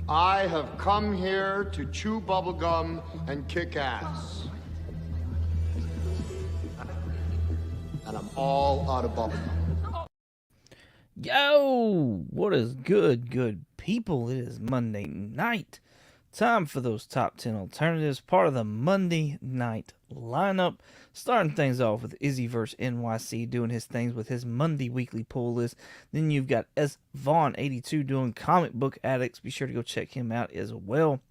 I have come here to chew bubblegum and kick ass. And I'm all out of bubblegum. Yo, what is good people? It is Monday night. Time for those top 10 alternatives, part of the Monday night lineup. Starting things off with Izzy vs. NYC doing his things with his Monday weekly pull list. Then you've got S. Vaughn82 doing Comic Book Addicts. Be sure to go check him out as well.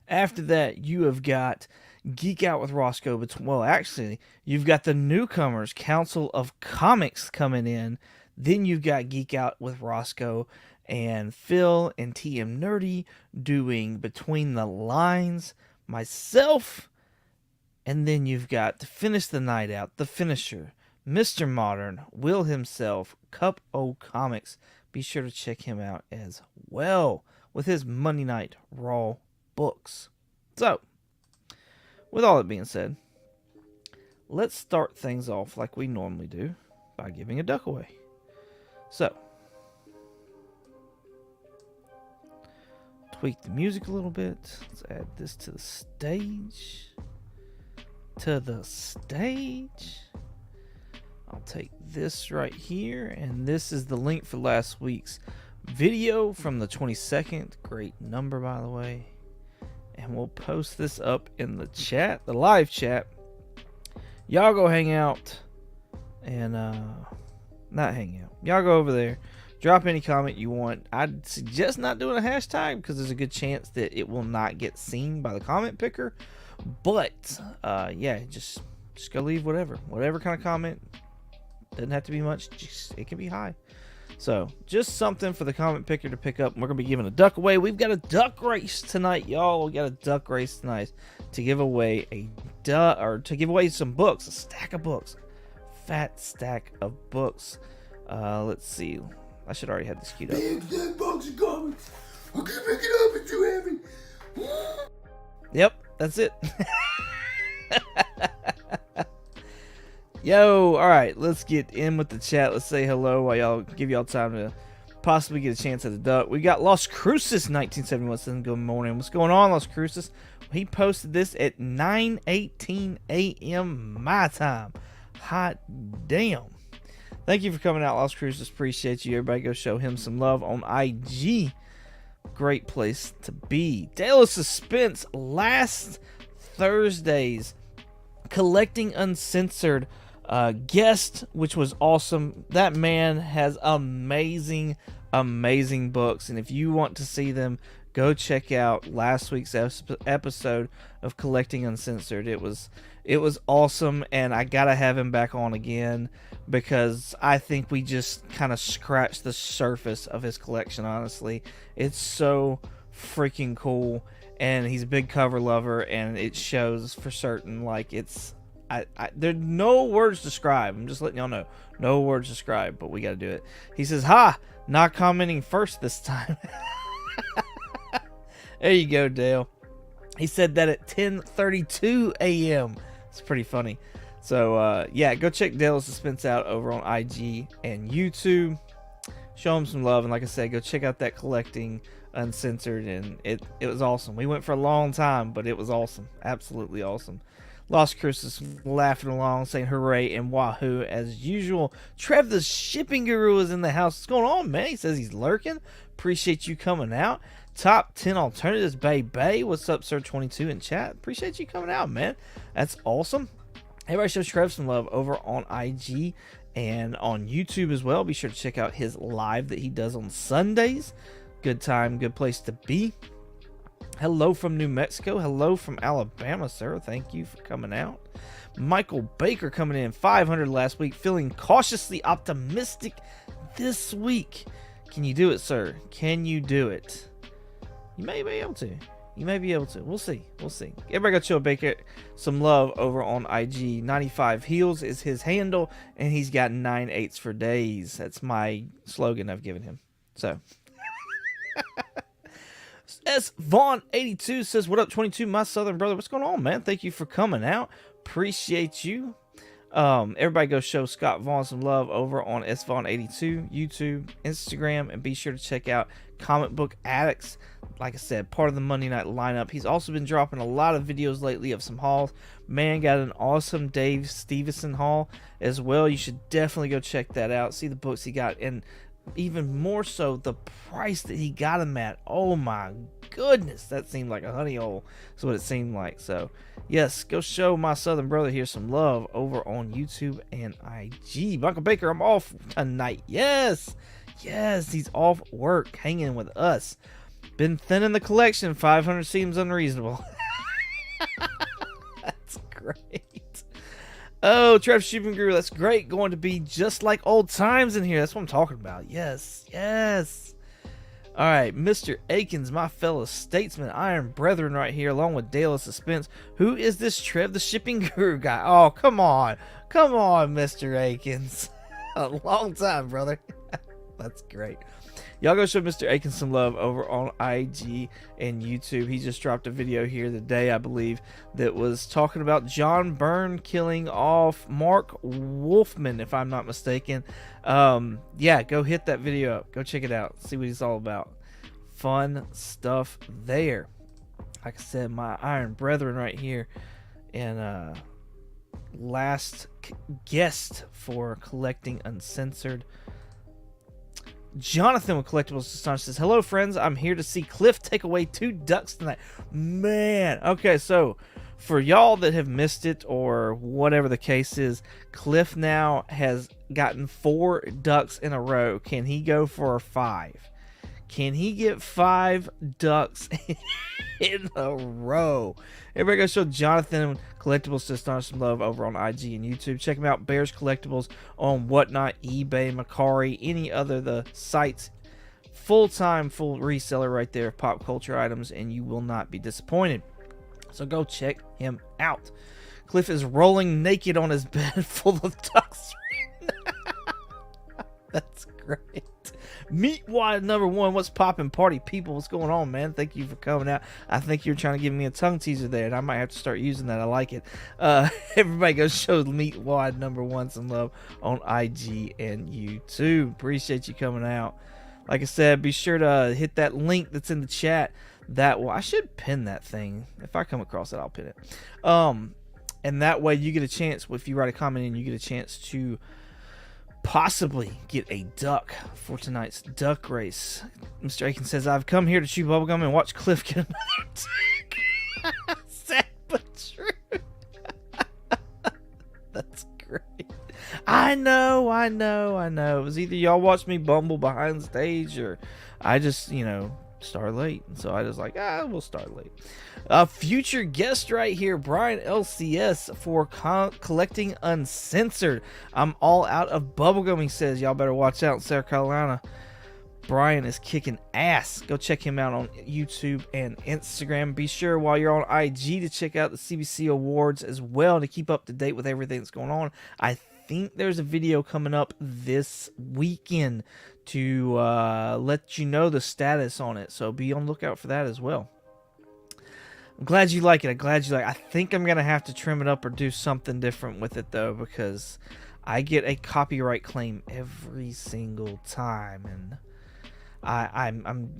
After that, you have got Geek Out with Roscoe. Well, actually, you've got the newcomers, Council of Comics, coming in. Then you've got Geek Out with Roscoe and Phil and TM Nerdy doing Between the Lines, myself, and then you've got to finish the night out, the finisher, Mr. Modern, Will himself, Cup O Comics. Be sure to check him out as well with his Monday Night Raw books. So, with all that being said, let's start things off like we normally do by giving a duck away. So, tweak the music a little bit. Let's add this to the stage. I'll take this right here, and this is the link for last week's video from the 22nd. Great number, by the way. And we'll post this up in the chat, the live chat. Y'all go hang out and not hang out. Y'all go over there. Drop any comment you want. I'd suggest not doing a hashtag because there's a good chance that it will not get seen by the comment picker. But yeah, just go leave whatever kind of comment. Doesn't have to be much. Just, it can be high. So just something for the comment picker to pick up. We're gonna be giving a duck away. We've got a duck race tonight, y'all. We got a duck race tonight to give away to give away some books, a stack of books, fat stack of books. Let's see. I should already have this queued up. Big stack box of comics. I can pick it up. It's too heavy. Yep, that's it. Yo, all right, let's get in with the chat. Let's say hello while give y'all time to possibly get a chance at the duck. We got Las Cruces 1971 saying good morning. What's going on, Las Cruces? He posted this at 9:18 a.m. my time. Hot damn. Thank you for coming out, Las Cruces. Appreciate you. Everybody go show him some love on IG. Great place to be. Dale of Suspense last Thursday's Collecting Uncensored guest, which was awesome. That man has amazing books, and if you want to see them, go check out last week's episode of Collecting Uncensored. It was awesome, and I gotta have him back on again because I think we just kind of scratched the surface of his collection. Honestly, it's so freaking cool, and he's a big cover lover, and it shows for certain. Like, it's there's no words to describe. I'm just letting y'all know, no words to describe, but we gotta do it. He says, "Ha, not commenting first this time." There you go, Dale. He said that at 10:32 a.m. It's pretty funny. So yeah, go check Dale Suspense out over on IG and YouTube. Show him some love, and like I said, go check out that Collecting Uncensored, and it was awesome. We went for a long time, but it was awesome, absolutely awesome. Las Cruces laughing along, saying hooray and wahoo as usual. Trev the shipping guru is in the house. What's going on, man? He says he's lurking. Appreciate you coming out. Top 10 alternatives, Bay. What's up, Sir 22 in chat? Appreciate you coming out, man. That's awesome. Everybody show Trev some love over on IG and on YouTube as well. Be sure to check out his live that he does on Sundays. Good time, good place to be. Hello from New Mexico. Hello from Alabama, sir. Thank you for coming out. Michael Baker coming in 500 last week, feeling cautiously optimistic this week. Can you do it, sir? Can you do it? You may be able to. We'll see. Everybody go show Baker some love over on IG. 95 Heels is his handle, and he's got 9 8s for days. That's my slogan I've given him. So. S. Vaughn82 says, what up, 22, my southern brother? What's going on, man? Thank you for coming out. Appreciate you. Everybody go show Scott Vaughn some love over on SVaughn82, YouTube, Instagram, and be sure to check out Comic Book Addicts. Like I said, part of the Monday night lineup. He's also been dropping a lot of videos lately of some hauls. Man, got an awesome Dave Stevenson haul as well. You should definitely go check that out. See the books he got, and even more so the price that he got them at. Oh my goodness, that seemed like a honey hole. That's what it seemed like. So yes, go show my southern brother here some love over on YouTube and IG. Michael Baker, I'm off tonight. Yes, he's off work, hanging with us. Been thinning the collection. 500 seems unreasonable. That's great. Oh, Trev Shipping Guru, that's great. Going to be just like old times in here. That's what I'm talking about. Yes. All right, Mr. Akins, my fellow statesman, iron brethren right here, along with Dale of Suspense. Who is this Trev the Shipping Guru guy? Oh, come on, Mr. Akins. A long time, brother. That's great. Y'all go show Mr. Akins some love over on IG and YouTube. He just dropped a video here today, I believe, that was talking about John Byrne killing off Mark Wolfman, if I'm not mistaken. Yeah, go hit that video up. Go check it out. See what he's all about. Fun stuff there. Like I said, my iron brethren right here. And last guest for Collecting Uncensored, Jonathan with Collectibles Astonishing says, hello friends, I'm here to see Cliff take away 2 ducks tonight. Man, okay, so for y'all that have missed it or whatever the case is, Cliff now has gotten 4 ducks in a row. Can he go for 5? Can he get 5 ducks in a row? Everybody go show Jonathan Collectibles to Astonish some love over on IG and YouTube. Check him out, Bears Collectibles, on Whatnot, eBay, Macari, any other the sites. Full reseller right there of pop culture items, and you will not be disappointed. So go check him out. Cliff is rolling naked on his bed full of ducks. That's great. Meatwad number 1, what's poppin', party people? What's going on, man? Thank you for coming out. I think you're trying to give me a tongue teaser there, and I might have to start using that. I like it. Everybody go show Meatwad number 1 some love on IG and YouTube. Appreciate you coming out. Like I said, be sure to hit that link that's in the chat. I should pin that thing. If I come across it, I'll pin it. And that way you get a chance, if you write a comment in, you get a chance to possibly get a duck for tonight's duck race. Mr. Aiken says, I've come here to chew bubblegum and watch Cliff get another duck. Sad but true. That's great. I know. It was either y'all watched me bumble behind stage, or I just, start late. And so I just we'll start late. Future guest right here, Brian LCS for Collecting Uncensored. I'm all out of bubblegum, he says. Y'all better watch out in South Carolina. Brian is kicking ass. Go check him out on YouTube and Instagram. Be sure while you're on IG to check out the CBC Awards as well to keep up to date with everything that's going on. I think there's a video coming up this weekend to let you know the status on it. So be on the lookout for that as well. I'm glad you like it. I think I'm going to have to trim it up or do something different with it, though, because I get a copyright claim every single time. And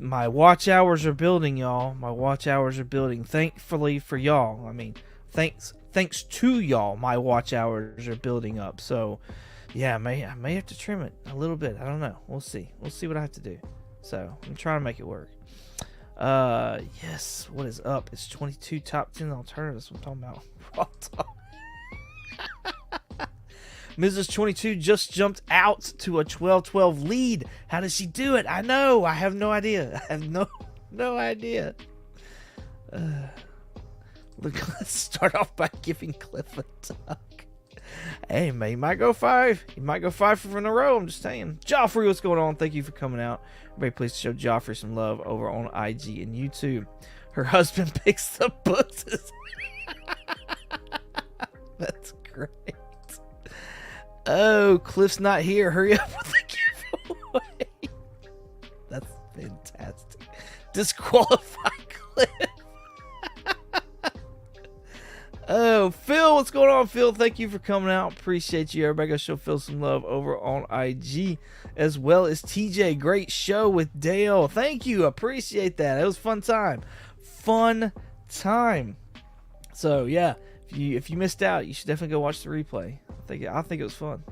my watch hours are building, y'all. My watch hours are building. Thankfully for y'all. I mean, thanks to y'all, my watch hours are building up. So, yeah, I may have to trim it a little bit. I don't know. We'll see. We'll see what I have to do. So, I'm trying to make it work. Yes, what is up? It's 22 top 10 alternatives. I'm talking about Raw Talk. Mrs. 22 just jumped out to a 12-12 lead. How does she do it? I know. I have no idea. I have no idea. Let's start off by giving Cliff a duck. Hey, man, he might go 5. He might go 5 in a row. I'm just saying. Joffrey, what's going on? Thank you for coming out. Very pleased to show Joffrey some love over on IG and YouTube. Her husband picks the books. That's great. Oh, Cliff's not here. Hurry up with the giveaway. That's fantastic. Disqualify Cliff. Oh, Phil, what's going on? going on, Phil? Thank you for coming out. Appreciate you. Everybody go show Phil some love over on IG, as well as TJ. Great show with Dale. Thank you. Appreciate that. It was a fun time. Fun time. So yeah, if you missed out, you should definitely go watch the replay. I think it was fun.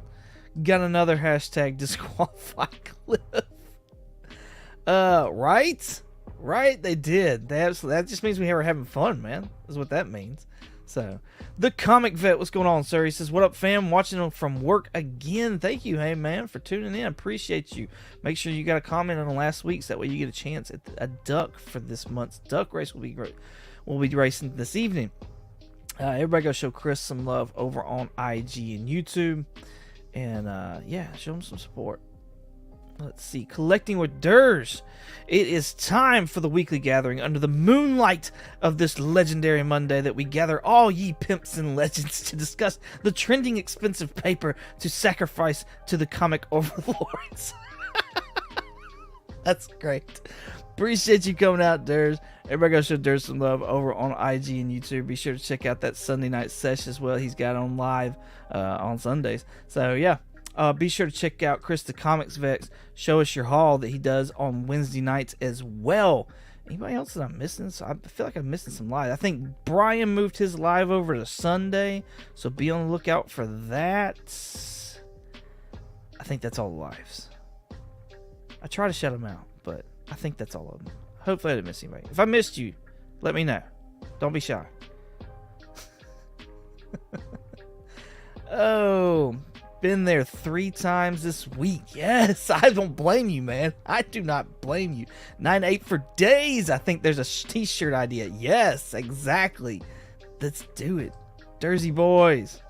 Got another hashtag disqualify Cliff. Right? They did. That just means we were having fun, man. Is what that means. So, the Comic Vet, what's going on, sir? He says, what up, fam? Watching them from work again. Thank you, hey, man, for tuning in. Appreciate you. Make sure you got a comment on last week's. That way you get a chance at a duck for this month's duck race. We'll be racing this evening. Everybody go show Chris some love over on IG and YouTube. And, yeah, show him some support. Let's see. Collecting with Durs. It is time for the weekly gathering under the moonlight of this legendary Monday that we gather all ye pimps and legends to discuss the trending expensive paper to sacrifice to the comic overlords. That's great. Appreciate you coming out, Durs. Everybody go show Durs some love over on IG and YouTube. Be sure to check out that Sunday night sesh as well. He's got on live on Sundays. So, yeah. Be sure to check out Chris the Comics Vex. Show us your haul that he does on Wednesday nights as well. Anybody else that I'm missing? So I feel like I'm missing some live. I think Brian moved his live over to Sunday, so be on the lookout for that. I think that's all the lives. I try to shut them out, but I think that's all of them. Hopefully I didn't miss anybody. If I missed you, let me know. Don't be shy. Oh, been there 3 times this week. Yes, I don't blame you, man. I do not blame you. 9-8 for days. I think there's a t-shirt idea. Yes, exactly. Let's do it. Jersey boys.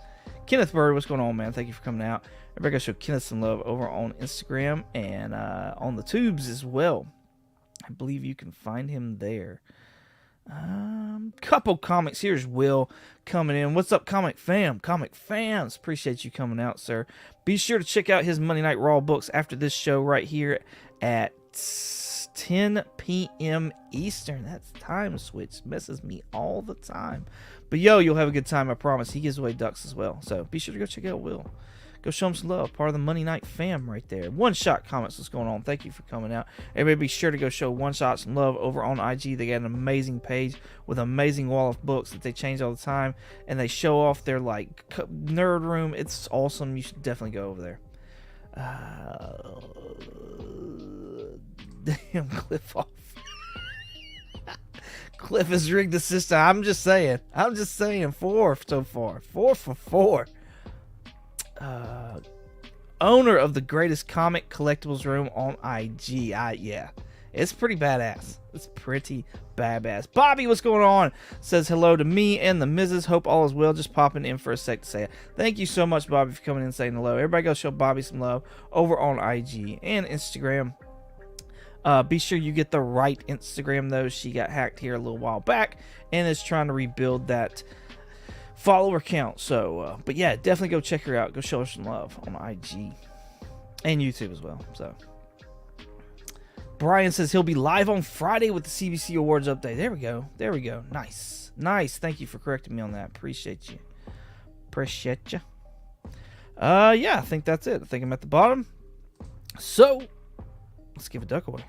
Kenneth Bird, what's going on, man? Thank you for coming out. Everybody go show Kenneth some love over on Instagram and on the tubes as well. I believe you can find him there. Couple comics. Here's Will coming in. What's up, comic fans? Appreciate you coming out, sir. Be sure to check out his Monday Night Raw books after this show right here at 10 p.m. Eastern. That's time switch. Messes me all the time. But yo, you'll have a good time, I promise. He gives away ducks as well. So be sure to go check out Will. Go show him some love. Part of the Monday Night fam right there. One Shot Comics, what's going on? Thank you for coming out. Everybody be sure to go show One Shot some love over on IG. They got an amazing page with an amazing wall of books that they change all the time. And they show off their like nerd room. It's awesome. You should definitely go over there. Damn, Cliff off. Cliff has rigged the system. I'm just saying. 4 so far. 4 for 4. Owner of the greatest comic collectibles room on IG. Yeah, it's pretty badass. Bobby, what's going on? Says hello to me and the Mrs. Hope all is well. Just popping in for a sec to say it. Thank you so much, Bobby, for coming in and saying hello. Everybody go show Bobby some love over on IG and Instagram. Be sure you get the right Instagram though. She got hacked here a little while back and is trying to rebuild that follower count. So but yeah, definitely go check her out. Go show her some love on IG and YouTube as well. So Brian says he'll be live on Friday with the CBC Awards update. There we go. Nice. Thank you for correcting me on that. Appreciate you. Yeah, I think that's it. I think I'm at the bottom. So let's give a duck away.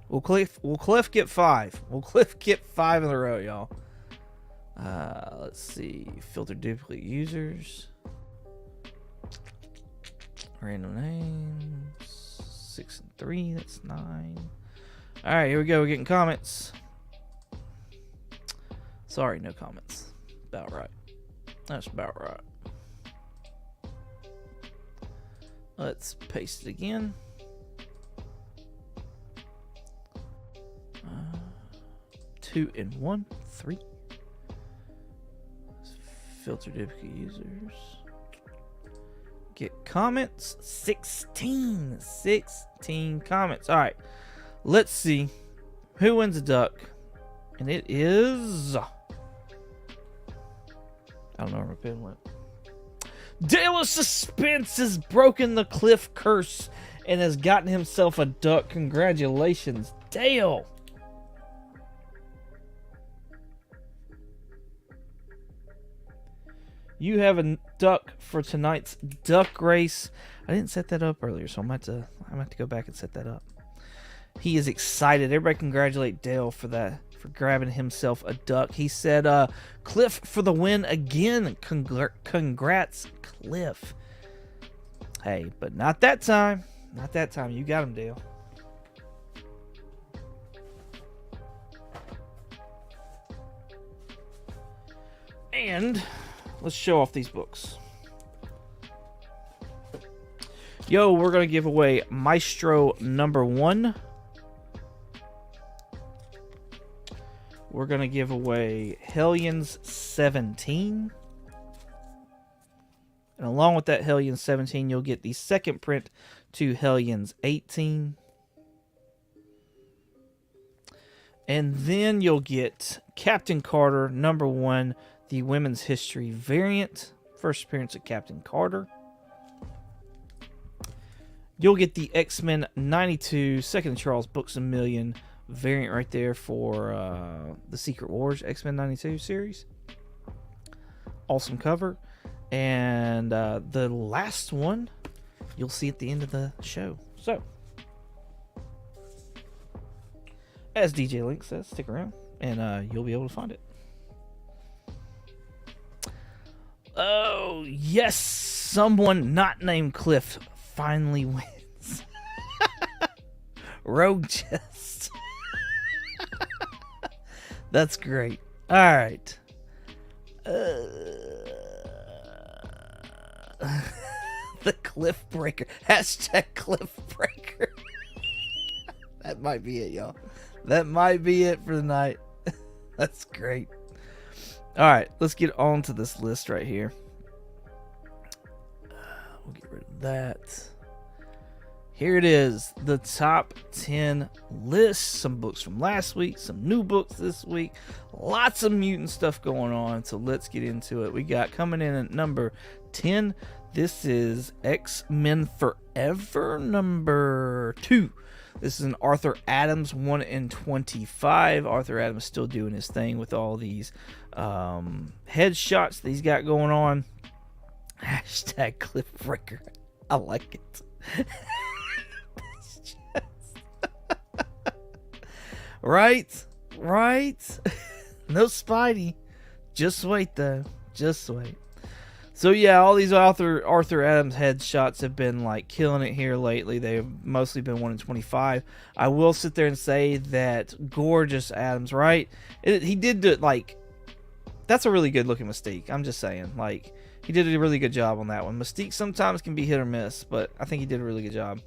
Will Cliff get 5? Will Cliff get 5 in a row, y'all? Let's see. Filter duplicate users. Random names. 6 and 3. That's 9. Alright, here we go. We're getting comments. Sorry, no comments. About right. That's about right. Let's paste it again. 2 and 1. 3. Filter duplicate users. Get comments. 16 comments. Alright. Let's see who wins a duck. And it is... I don't know where my pen went. Dale of Suspense has broken the Cliff curse and has gotten himself a duck. Congratulations, Dale. You have a duck for tonight's duck race. I didn't set that up earlier, so I'm going to have to go back and set that up. He is excited. Everybody congratulate Dale for that, for grabbing himself a duck. He said, Cliff for the win again. Congrats, Cliff. Hey, but not that time. Not that time. You got him, Dale. And let's show off these books. Yo, we're going to give away Maestro #1. We're going to give away Hellions 17. And along with that Hellions 17, you'll get the second print to Hellions 18. And then you'll get Captain Carter #1, the Women's History variant. First appearance of Captain Carter. You'll get the X-Men 92, Second Charles Books a Million variant right there for the Secret Wars X-Men 92 series. Awesome cover. And the last one you'll see at the end of the show. So, as DJ Link says, stick around and you'll be able to find it. Oh, yes, someone not named Cliff finally wins. Rogue Chest. That's great. All right. The Cliff Breaker. Hashtag Cliff Breaker. That might be it, y'all. That might be it for the night. That's great. All right, let's get on to this list right here. We'll get rid of that. Here it is, the top 10 list. Some books from last week, some new books this week. Lots of mutant stuff going on, so let's get into it. We got coming in at number 10. This is X-Men Forever number 2. This is an Arthur Adams 1 in 25. Arthur Adams still doing his thing with all these headshots that he's got going on. Hashtag Cliffbreaker. I like it. Right? No Spidey. Just wait, though. Just wait. So yeah, all these Arthur Adams headshots have been like killing it here lately. They've mostly been 1 in 25. I will sit there and say that gorgeous Adams, right? He did do it, like, that's a really good looking Mystique. I'm just saying, like, he did a really good job on that one. Mystique sometimes can be hit or miss, but I think he did a really good job.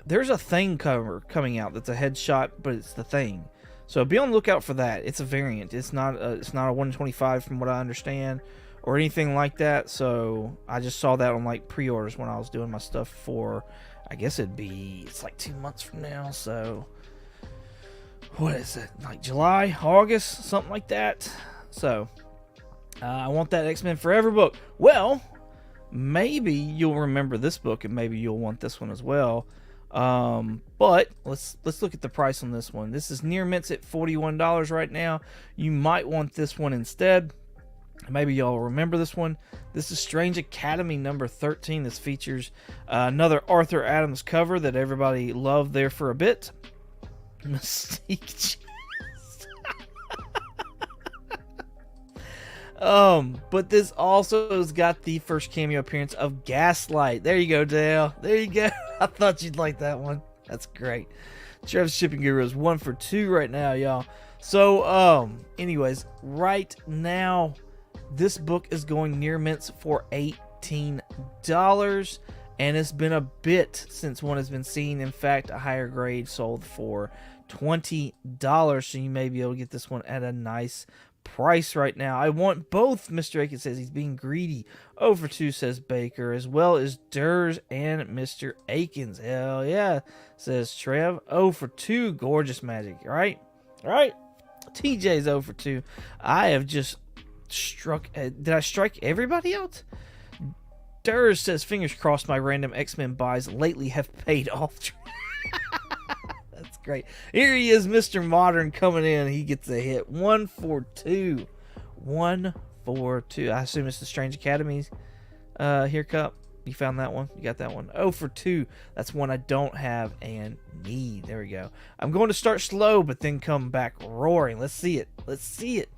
There's a Thing cover coming out that's a headshot, but it's the Thing. So be on the lookout for that. It's a variant. It's not a 1 in 25 from what I understand, or anything like that. So I just saw that on like pre-orders when I was doing my stuff for, I guess it's like 2 months from now. So what is it? Like July, August, something like that. So I want that X-Men Forever book. Well, maybe you'll remember this book and maybe you'll want this one as well. But let's look at the price on this one. This is near mints at $41 right now. You might want this one instead. Maybe y'all remember this one. This is Strange Academy number 13. This features another Arthur Adams cover that everybody loved there for a bit. Mystique chest. But this also has got the first cameo appearance of Gaslight. There you go, Dale. There you go. I thought you'd like that one. That's great. Trev's Shipping Guru is 1 for 2 right now, y'all. So, anyways, right now, this book is going near mints for $18. And it's been a bit since one has been seen. In fact, a higher grade sold for $20. So you may be able to get this one at a nice price right now. I want both. Mr. Aiken says he's being greedy. Over 2 says Baker, as well as Durs and Mr. Aikens. Hell yeah, says Trev. 0 for 2. Gorgeous magic. All right. TJ's 0 for 2. I have just struck. Did I strike everybody out? Durs says, fingers crossed my random X-Men buys lately have paid off. That's great. Here he is, Mr. Modern, coming in. He gets a hit. 1 for 2. 142. I assume it's the Strange Academy haircut. You found that one? You got that one? 0 for 2. That's one I don't have and need. There we go. I'm going to start slow, but then come back roaring. Let's see it. Let's see it.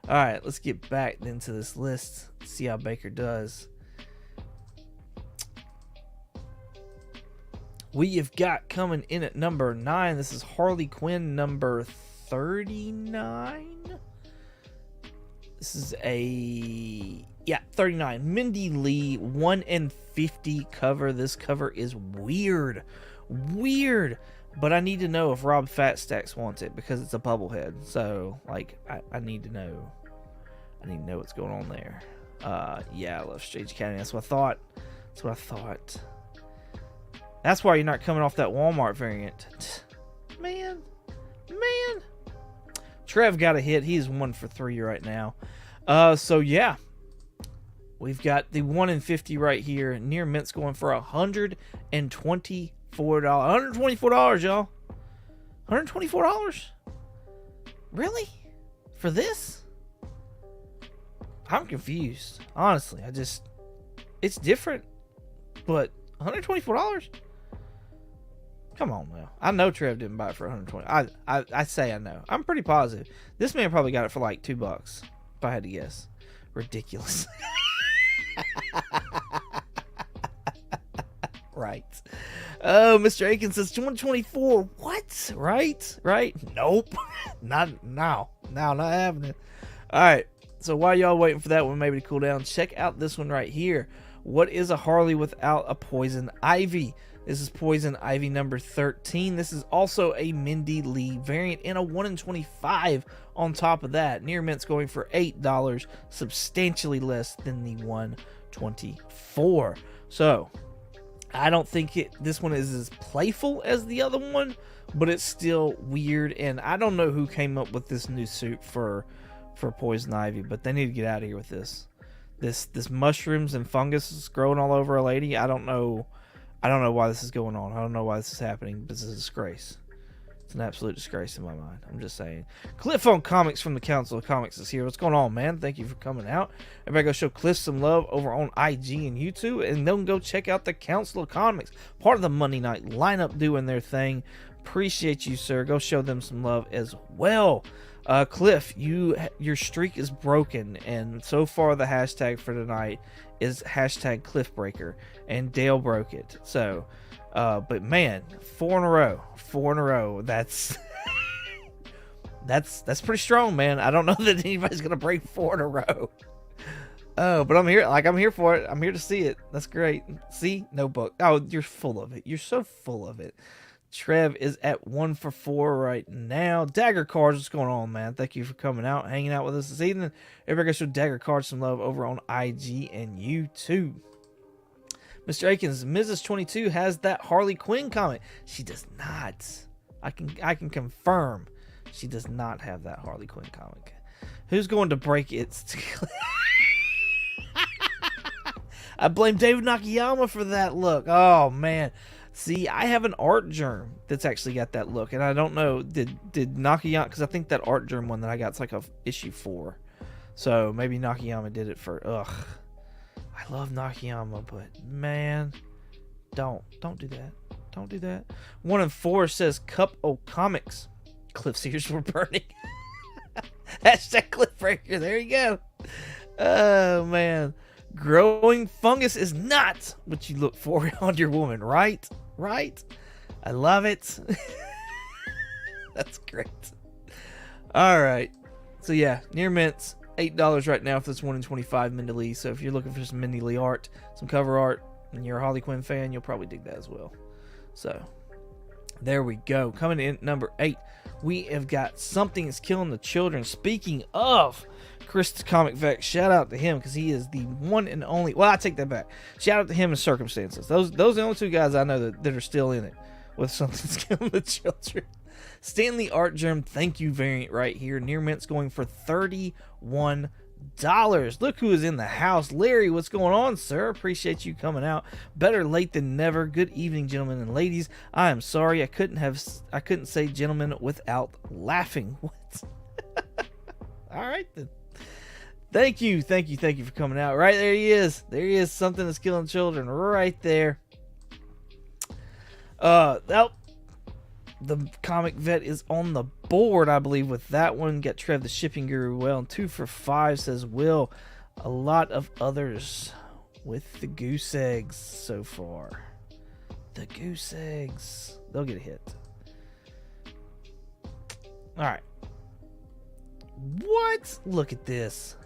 All right, let's get back into this list. See how Baker does. We have got coming in at number 9. This is Harley Quinn number 39. This is a 39. Mindy Lee 1 in 50 cover. This cover is weird, but I need to know if Rob Fatstacks wants it because it's a bubblehead. So like I need to know. I need to know what's going on there. Yeah, I love Strange Academy. That's what I thought. That's why you're not coming off that Walmart variant. Man. Trev got a hit. He's 1 for 3 right now. So yeah. We've got the 1 in 50 right here. Near Mint's going for $124. $124, y'all. $124? Really? For this? I'm confused. Honestly, it's different. But $124? Come on now. I know Trev didn't buy it for $120. I say I know. I'm pretty positive. This man probably got it for like $2 if I had to guess. Ridiculous. Right. Oh, Mr. Aiken says 124. What? Right? Nope. Not now. Not happening. All right. So while y'all waiting for that one maybe to cool down, check out this one right here. What is a Harley without a Poison Ivy? This is Poison Ivy number 13. This is also a Mindy Lee variant and a 1 in 25 on top of that. Near Mint's going for $8, substantially less than the 124. So I don't think this one is as playful as the other one, but it's still weird. And I don't know who came up with this new suit for Poison Ivy, but they need to get out of here with this. This mushrooms and fungus is growing all over a lady. I don't know why this is going on. I don't know why this is happening, but it's a disgrace. It's an absolute disgrace in my mind. I'm just saying. Cliff on Comics from the Council of Comics is here. What's going on, man? Thank you for coming out. Everybody go show Cliff some love over on IG and YouTube, and then go check out the Council of Comics, part of the Monday night lineup, doing their thing. Appreciate you, sir. Go show them some love as well. Cliff, your streak is broken, and so far the hashtag for tonight is hashtag Cliffbreaker, and Dale broke it. So, but man, 4 in a row. That's that's pretty strong, man. I don't know that anybody's gonna break 4 in a row. Oh, but I'm here for it. I'm here to see it. That's great. See, no book. Oh, you're full of it. You're so full of it. Trev is at 1 for 4 right now. Dagger Cards, what's going on, man? Thank you for coming out, hanging out with us this evening. Everybody go show Dagger Cards some love over on IG and YouTube. Mr. Akins, Mrs. 22 has that Harley Quinn comic. She does not. I can confirm she does not have that Harley Quinn comic. Who's going to break it? I blame David Nakayama for that look. Oh, man. See, I have an art germ that's actually got that look, and I don't know, did Nakayama, because I think that art germ one that I got is like a issue 4, so maybe Nakayama did it for, I love Nakayama, but man, don't do that. 1 in 4 says Cup O Comics. Cliff's ears were burning. Hashtag Cliffbreaker, there you go. Oh man, growing fungus is not what you look for on your woman, right? I love it. That's great. All right. So yeah, Near Mint's $8 right now for this 1 in 25 Mindy Lee. So if you're looking for some Mindy Lee art, some cover art, and you're a Harley Quinn fan, you'll probably dig that as well. So there we go. Coming in number 8, we have got Something Is Killing the Children. Speaking of Chris the Comic Vex, shout out to him because he is the one and only. Well, I take that back. Shout out to him and Circumstances. Those are the only 2 guys I know that are still in it with Something's Killing the Children. Stanley Art Germ, thank you variant right here. Near Mint's going for $31. Look who is in the house. Larry, what's going on, sir? Appreciate you coming out. Better late than never. Good evening, gentlemen and ladies. I am sorry I couldn't say gentlemen without laughing. What? All right then. Thank you for coming out. Right there he is. There he is. Something that's killing children right there. The Comic Vet is on the board, I believe, with that one. Got Trev the Shipping Guru well. And 2 for 5 says Will. A lot of others with the goose eggs so far. The goose eggs. They'll get a hit. Alright. What? Look at this.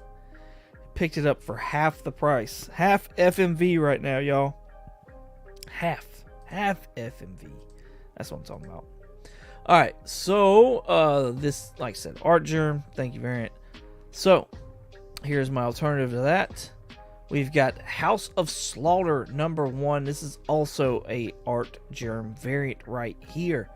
Picked it up for half the price. Half FMV right now, y'all. Half FMV. That's what I'm talking about. Alright, so this, like I said, Artgerm. Thank you, Variant. So, here's my alternative to that. We've got House of Slaughter #1. This is also a Artgerm variant right here.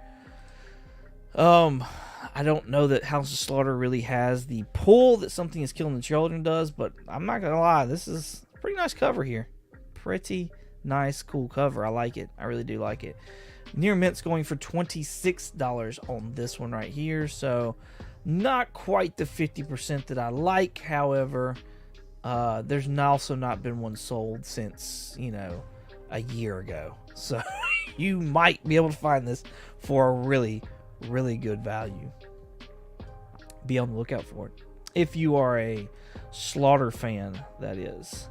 I don't know that House of Slaughter really has the pull that Something is Killing the Children does, but I'm not gonna lie, this is a pretty nice cover here. Pretty nice, cool cover. I like it. I really do like it. Near Mint's going for $26 on this one right here, so not quite the 50% that I like. However, there's also not been one sold since, a year ago. So you might be able to find this for a really, really good value. Be on the lookout for it. If you are a Slaughter fan, that is.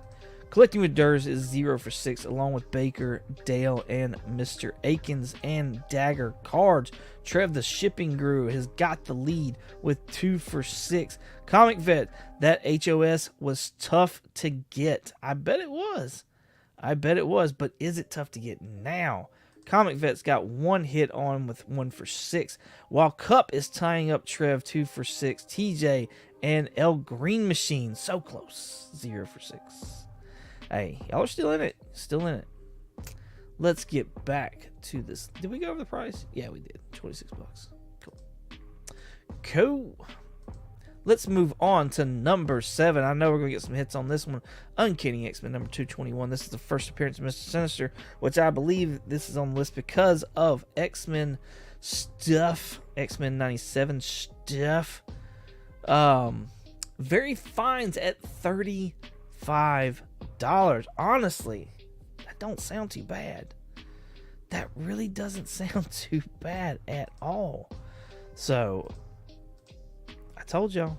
Collecting with Durs is 0 for 6, along with Baker, Dale, and Mr. Akins and Dagger cards. Trev the Shipping Guru has got the lead with 2 for 6. Comic Vet, that HOS was tough to get. I bet it was. But is it tough to get now? Comic Vet's got 1 hit on with 1 for 6, while Cup is tying up Trev 2 for 6. TJ and El Green Machine, so close, 0 for 6. Hey, y'all are still in it. Let's get back to this. Did we go over the price? Yeah, we did. $26. Cool. Let's move on to number 7. I know we're going to get some hits on this one. Uncanny X-Men number 221. This is the first appearance of Mr. Sinister, which I believe this is on the list because of X-Men stuff. X-Men 97 stuff. Very fines at $35. Honestly, that don't sound too bad. That really doesn't sound too bad at all. So, I told y'all.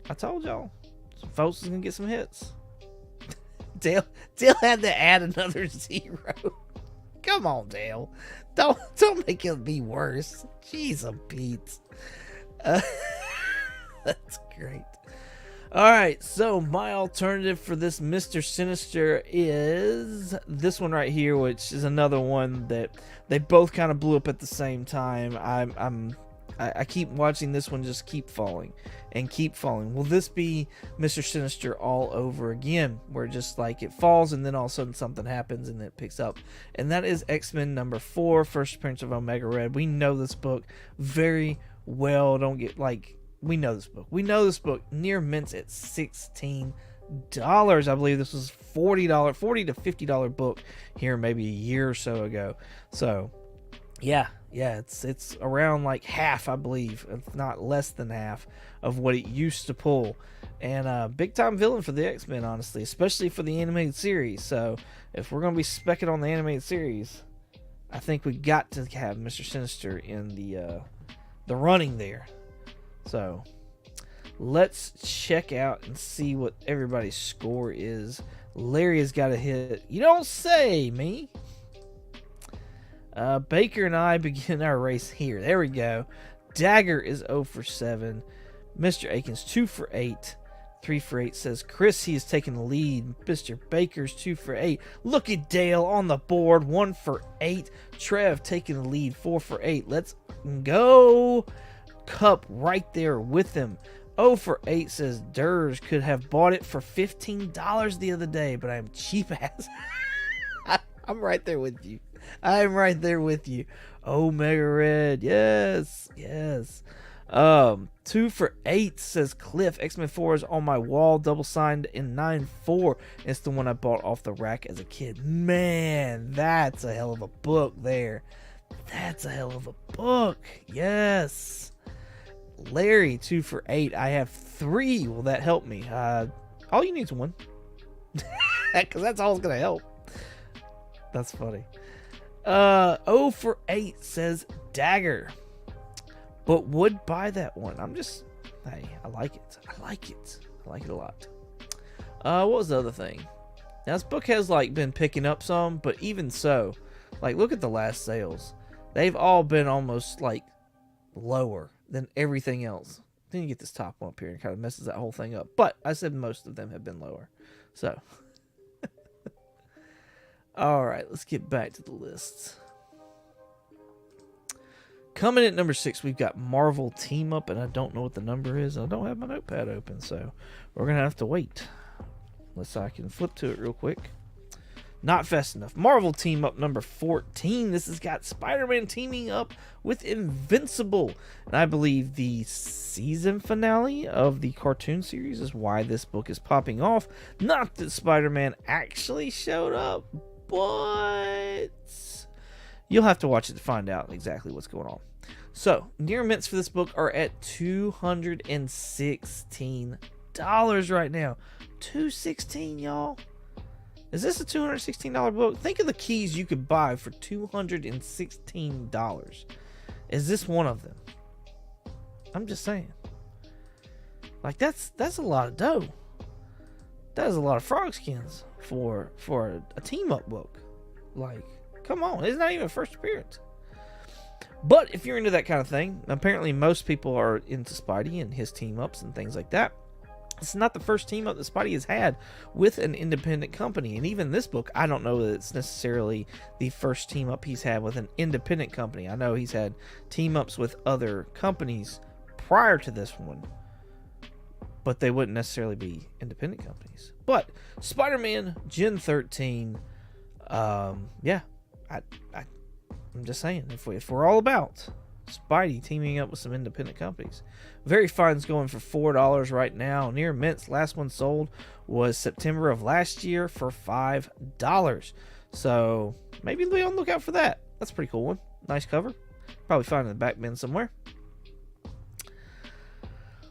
Some folks is gonna get some hits. Dale had to add another 0. Come on, Dale. Don't make it be worse. Jeez, Pete. That's great. Alright, so my alternative for this Mr. Sinister is this one right here, which is another one that they both kind of blew up at the same time. I keep watching this one just keep falling and keep falling. Will this be Mr. Sinister all over again, where just like it falls and then all of a sudden something happens and it picks up? And that is X-Men number 4, first appearance of Omega Red. We know this book very well. We know this book. Near Mint's at $16. I believe this was $40 to $50 book here maybe a year or so ago. So yeah, it's around like half, I believe, if not less than half of what it used to pull. And big time villain for the X-Men, honestly, especially for the animated series. So if we're gonna be specking on the animated series, I think we got to have Mr. Sinister in the running there. So let's check out and see what everybody's score is. Larry has got a hit. You don't say, me. Baker and I begin our race here. There we go. Dagger is 0 for 7. Mr. Akins 2 for 8. 3 for 8 says Chris. He is taking the lead. Mr. Baker's 2 for 8. Look at Dale on the board. 1 for 8. Trev taking the lead. 4 for 8. Let's go. Cup right there with him. 0 for 8 says Durs. Could have bought it for $15 the other day, but I'm cheap ass. I'm right there with you. Omega Red. Yes. 2 for 8 says Cliff. X-Men 4 is on my wall, double signed in 9-4. It's the one I bought off the rack as a kid. Man, that's a hell of a book there. Yes. Larry 2 for 8. I have 3. Will that help me? All you need is one. Because that's all it's going to help. That's funny. 0 for 8 says Dagger. But would buy that one. Hey, I like it. I like it a lot. What was the other thing? Now, this book has, like, been picking up some, but even so, like, look at the last sales. They've all been almost, like, lower than everything else. Then you get this top one up here and kind of messes that whole thing up. But I said most of them have been lower. So, all right, let's get back to the lists. Coming at number 6, we've got Marvel Team Up, and I don't know what the number is. I don't have my notepad open, so we're going to have to wait. Unless I can flip to it real quick. Not fast enough. Marvel Team Up number 14. This has got Spider-Man teaming up with Invincible. And I believe the season finale of the cartoon series is why this book is popping off. Not that Spider-Man actually showed up, but you'll have to watch it to find out exactly what's going on. So, near mints for this book are at $216 right now. $216, y'all. Is this a $216 book? Think of the keys you could buy for $216. Is this one of them? I'm just saying. Like, that's a lot of dough. That is a lot of frog skins for a team-up book. Like, come on. It's not even a first appearance. But if you're into that kind of thing, apparently most people are into Spidey and his team-ups and things like that. It's not the first team up that Spidey has had with an independent company. And even this book, I don't know that it's necessarily the first team up he's had with an independent company. I know he's had team ups with other companies prior to this one, but they wouldn't necessarily be independent companies. But Spider-Man Gen 13, yeah, I'm just saying, if we're all about Spidey teaming up with some independent companies. Very Fine's going for $4 right now. Near Mint's last one sold was September of last year for $5. So maybe be on the lookout for that. That's a pretty cool one. Nice cover. Probably find it in the back bin somewhere.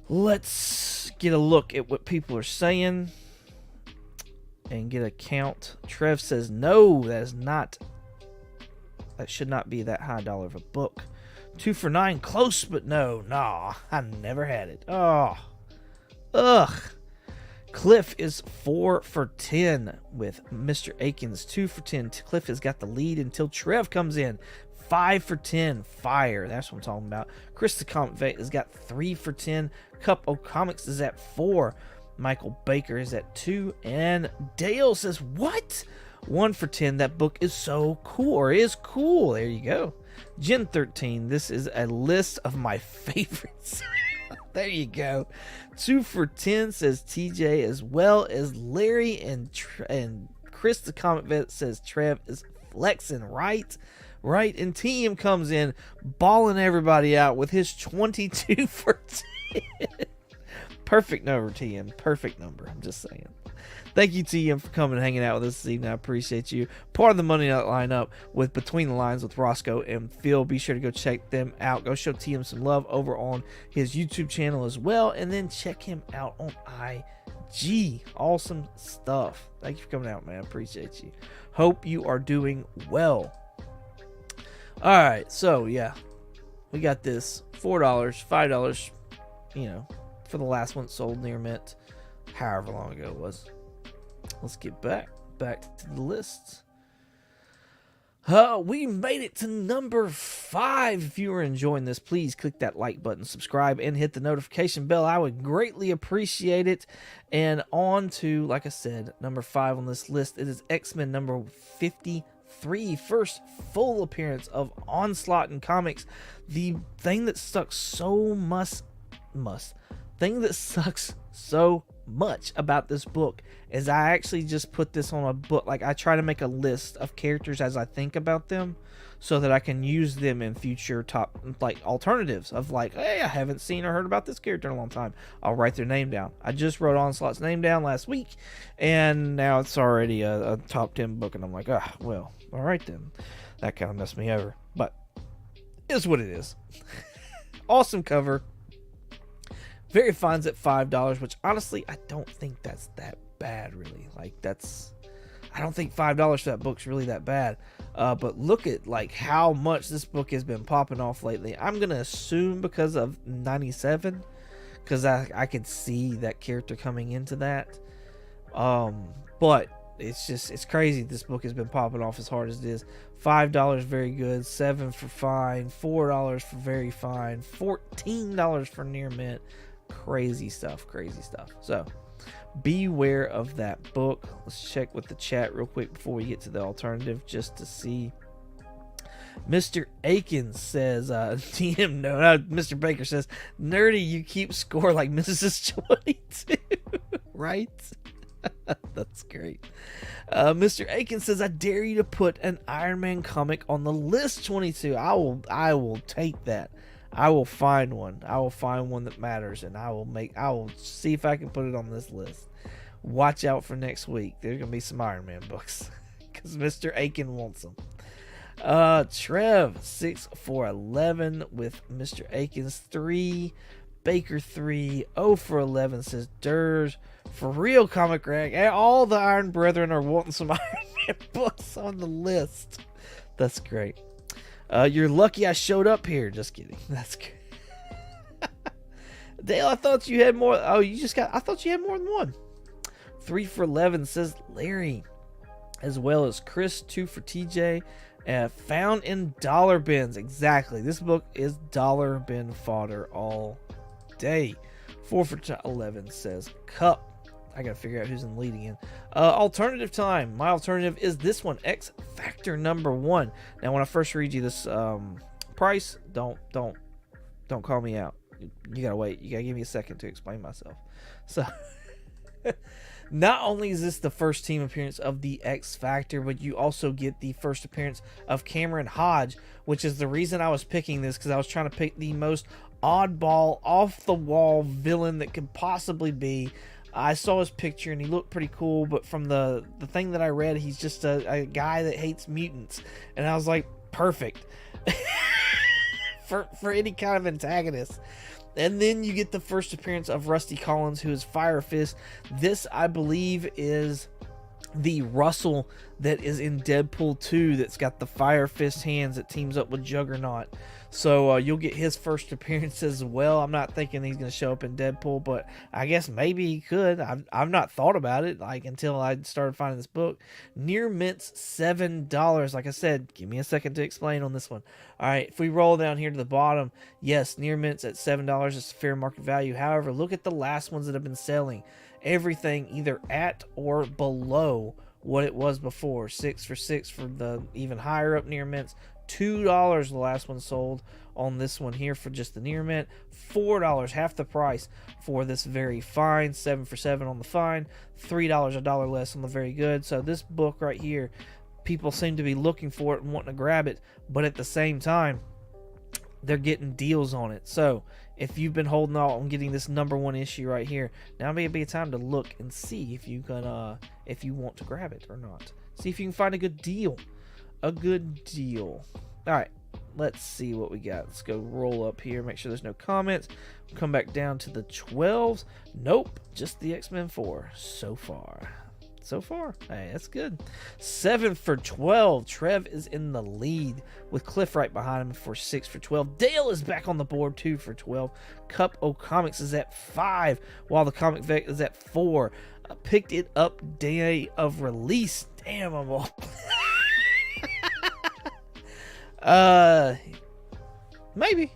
Let's get a look at what people are saying and get a count. Trev says no, that should not be that high dollar of a book. 2 for $9, close, but no. Nah, I never had it. Oh. Ugh. Cliff is 4 for 10 with Mr. Akins. 2 for 10. Cliff has got the lead until Trev comes in. 5 for 10. Fire. That's what I'm talking about. Chris the Comic Vet has got 3 for 10. Cup of Comics is at 4. Michael Baker is at 2. And Dale says, what? 1 for 10. That book is so cool, or is cool. There you go. Gen 13, this is a list of my favorites. There you go. 2 for 10 says TJ, as well as Larry and Chris the Comic Vet says Trev is flexing, right? Right, and TM comes in balling everybody out with his 22 for 10. Perfect number, TM. Perfect number. I'm just saying. Thank you, TM, for coming and hanging out with us this evening. I appreciate you. Part of the Monday Night Lineup with Between the Lines with Roscoe and Phil. Be sure to go check them out. Go show TM some love over on his YouTube channel as well. And then check him out on IG. Awesome stuff. Thank you for coming out, man. I appreciate you. Hope you are doing well. All right. So, yeah. We got this. $4, $5, you know, for the last one sold near mint. However long ago it was. Let's get back to the lists. We made it to number 5. If you are enjoying this, please click that like button, subscribe, and hit the notification bell. I would greatly appreciate it. And on to, like I said, number 5 on this list. It is X-Men number 53. First full appearance of Onslaught in comics. The thing that sucks so much about this book is I actually just put this on a book. Like, I try to make a list of characters as I think about them so that I can use them in future top, like, alternatives of, like, hey, I haven't seen or heard about this character in a long time. I'll write their name down. I just wrote Onslaught's name down last week, and now it's already a top 10 book, and I'm like, well, all right then. That kind of messed me over, but it is what it is. Awesome cover. Very Fine's at $5, which honestly, I don't think that's that bad, really. Like, I don't think $5 for that book's really that bad. But look at, like, how much this book has been popping off lately. I'm going to assume because of 97, because I could see that character coming into that. But it's crazy. This book has been popping off as hard as it is. $5, very good. $7 for Fine. $4 for Very Fine. $14 for Near Mint. Crazy stuff. So beware of that book. Let's check with the chat real quick before we get to the alternative, just to see. Mr. Aikens says, TM, no, Mr. Baker says, nerdy, you keep score like Mrs. 22. Right? That's great. Mr. Aikens says, I dare you to put an Iron Man comic on the list 22. I will take that. I will find one. I will find one that matters, and I will see if I can put it on this list. Watch out for next week. There's gonna be some Iron Man books because Mr. Aiken wants them. Trev 6 for 11 with Mr. Aikens 3, Baker 3, 0 for 11 says Durs. For real, Comic Rag, and all the Iron Brethren are wanting some Iron Man books on the list. That's great. You're lucky I showed up here. Just kidding. That's good. Dale, I thought you had more. Oh, I thought you had more than one. 3 for 11 says Larry, as well as Chris. 2 for TJ. Found in dollar bins. Exactly. This book is dollar bin fodder all day. 4 for 11 says Cup. I gotta figure out who's in the lead again. Alternative time. My alternative is this one, X Factor #1. Now, when I first read you this price, don't call me out. You gotta wait. You gotta give me a second to explain myself. So, not only is this the first team appearance of the X Factor, but you also get the first appearance of Cameron Hodge, which is the reason I was picking this, because I was trying to pick the most oddball, off-the-wall villain that could possibly be. I saw his picture and he looked pretty cool, but from the thing that I read, he's just a guy that hates mutants. And I was like, perfect. for any kind of antagonist. And then you get the first appearance of Rusty Collins, who is Fire Fist. This, I believe, is the Russell that is in Deadpool 2 that's got the Fire Fist hands that teams up with Juggernaut. So you'll get his first appearance as well. I'm not thinking he's going to show up in Deadpool, but I guess maybe he could. I've not thought about it until I started finding this book. Near Mint's $7. Like I said, give me a second to explain on this one. All right, if we roll down here to the bottom, yes, Near Mint's at $7 is fair market value. However, look at the last ones that have been selling. Everything either at or below what it was before. 6 for 6 for the even higher up Near Mints. $2 the last one sold on this one here for just the Near Mint. $4, half the price for this Very Fine. 7 for 7 on the Fine. $3, a dollar less on the Very Good. So this book right here, people seem to be looking for it and wanting to grab it, but at the same time, they're getting deals on it. So if you've been holding out on getting this #1 issue right here, now may be a time to look and see if you can, if you want to grab it or not. See if you can find a good deal. A good deal. All right, let's see what we got. Let's go roll up here, make sure there's no comments. Come back down to the 12s. Nope, just the X-Men 4 so far. Hey, that's good. 7 for 12. Trev is in the lead with Cliff right behind him for 6 for 12. Dale is back on the board, 2 for 12. Cup O Comics is at 5, while the Comic Vec is at 4. Picked it up day of release. Damn, I'm all... maybe.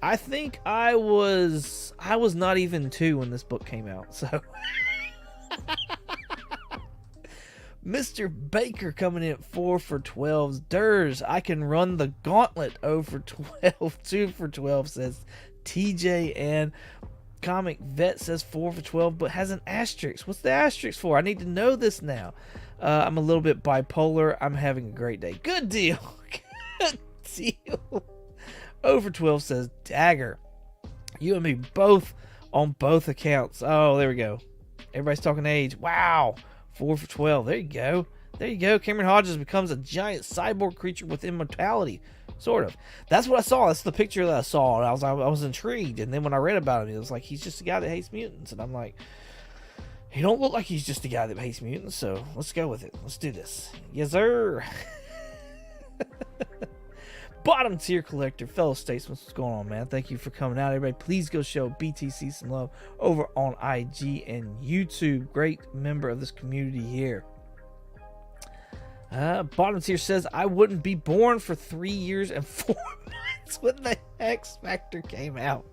I think I was not even 2 when this book came out, so... Mr. Baker coming in at 4 for 12s. Durs, I can run the gauntlet. 0 for 12. 2 for 12 says TJ, and Comic Vet says 4 for 12, but has an asterisk. What's the asterisk for? I need to know this now. I'm a little bit bipolar. I'm having a great day. Good deal. Good deal. 0 for 12 says Dagger. You and me both on both accounts. Oh, there we go. Everybody's talking age. Wow. 4 for 12. There you go. There you go. Cameron Hodges becomes a giant cyborg creature with immortality. Sort of. That's what I saw. That's the picture that I saw. And I was intrigued. And then when I read about him, it was like, he's just a guy that hates mutants. And I'm like, he don't look like he's just a guy that hates mutants. So let's go with it. Let's do this. Yes, sir. Bottom tier collector, fellow statesman, what's going on, man? Thank you for coming out, everybody. Please go show BTC some love over on IG and YouTube. Great member of this community here. Bottom tier says, I wouldn't be born for 3 years and 4 months when the X Factor came out.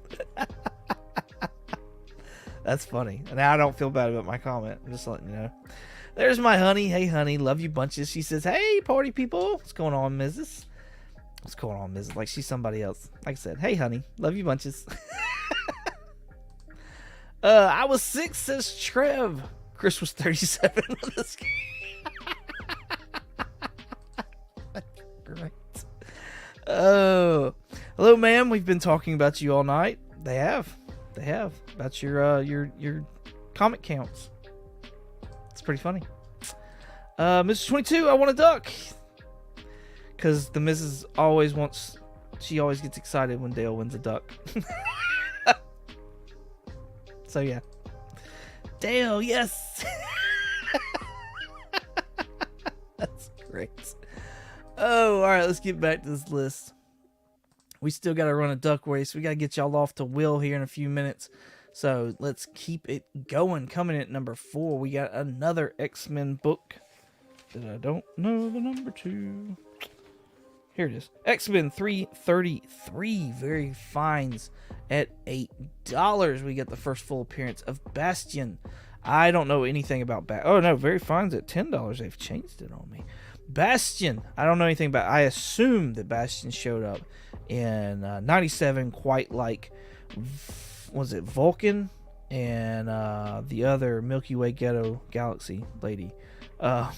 That's funny. And now I don't feel bad about my comment. I'm just letting you know. There's my honey. Hey, honey. Love you bunches. She says, hey, party people. What's going on, Mrs.? What's going on, Mrs.? Like she's somebody else. Like I said, hey, honey. Love you bunches. I was 6, says Trev. Chris was 37 with this. Great. Oh, hello, ma'am. We've been talking about you all night. They have about your comic counts. It's pretty funny. Mr. 22, I want a duck. Because the missus always wants, she always gets excited when Dale wins a duck. So yeah. Dale, yes. That's great. Oh, all right, let's get back to this list. We still got to run a duck race. We got to get y'all off to Will here in a few minutes. So let's keep it going. Coming at number 4, we got another X-Men book that I don't know the number to. Here it is. X-Men 333. Very fines at $8. We get the first full appearance of Bastion. I don't know anything about Oh, no. Very fines at $10. They've changed it on me. Bastion. I don't know anything about. I assume that Bastion showed up in 97, quite like, was it Vulcan and the other Milky Way Ghetto Galaxy lady. I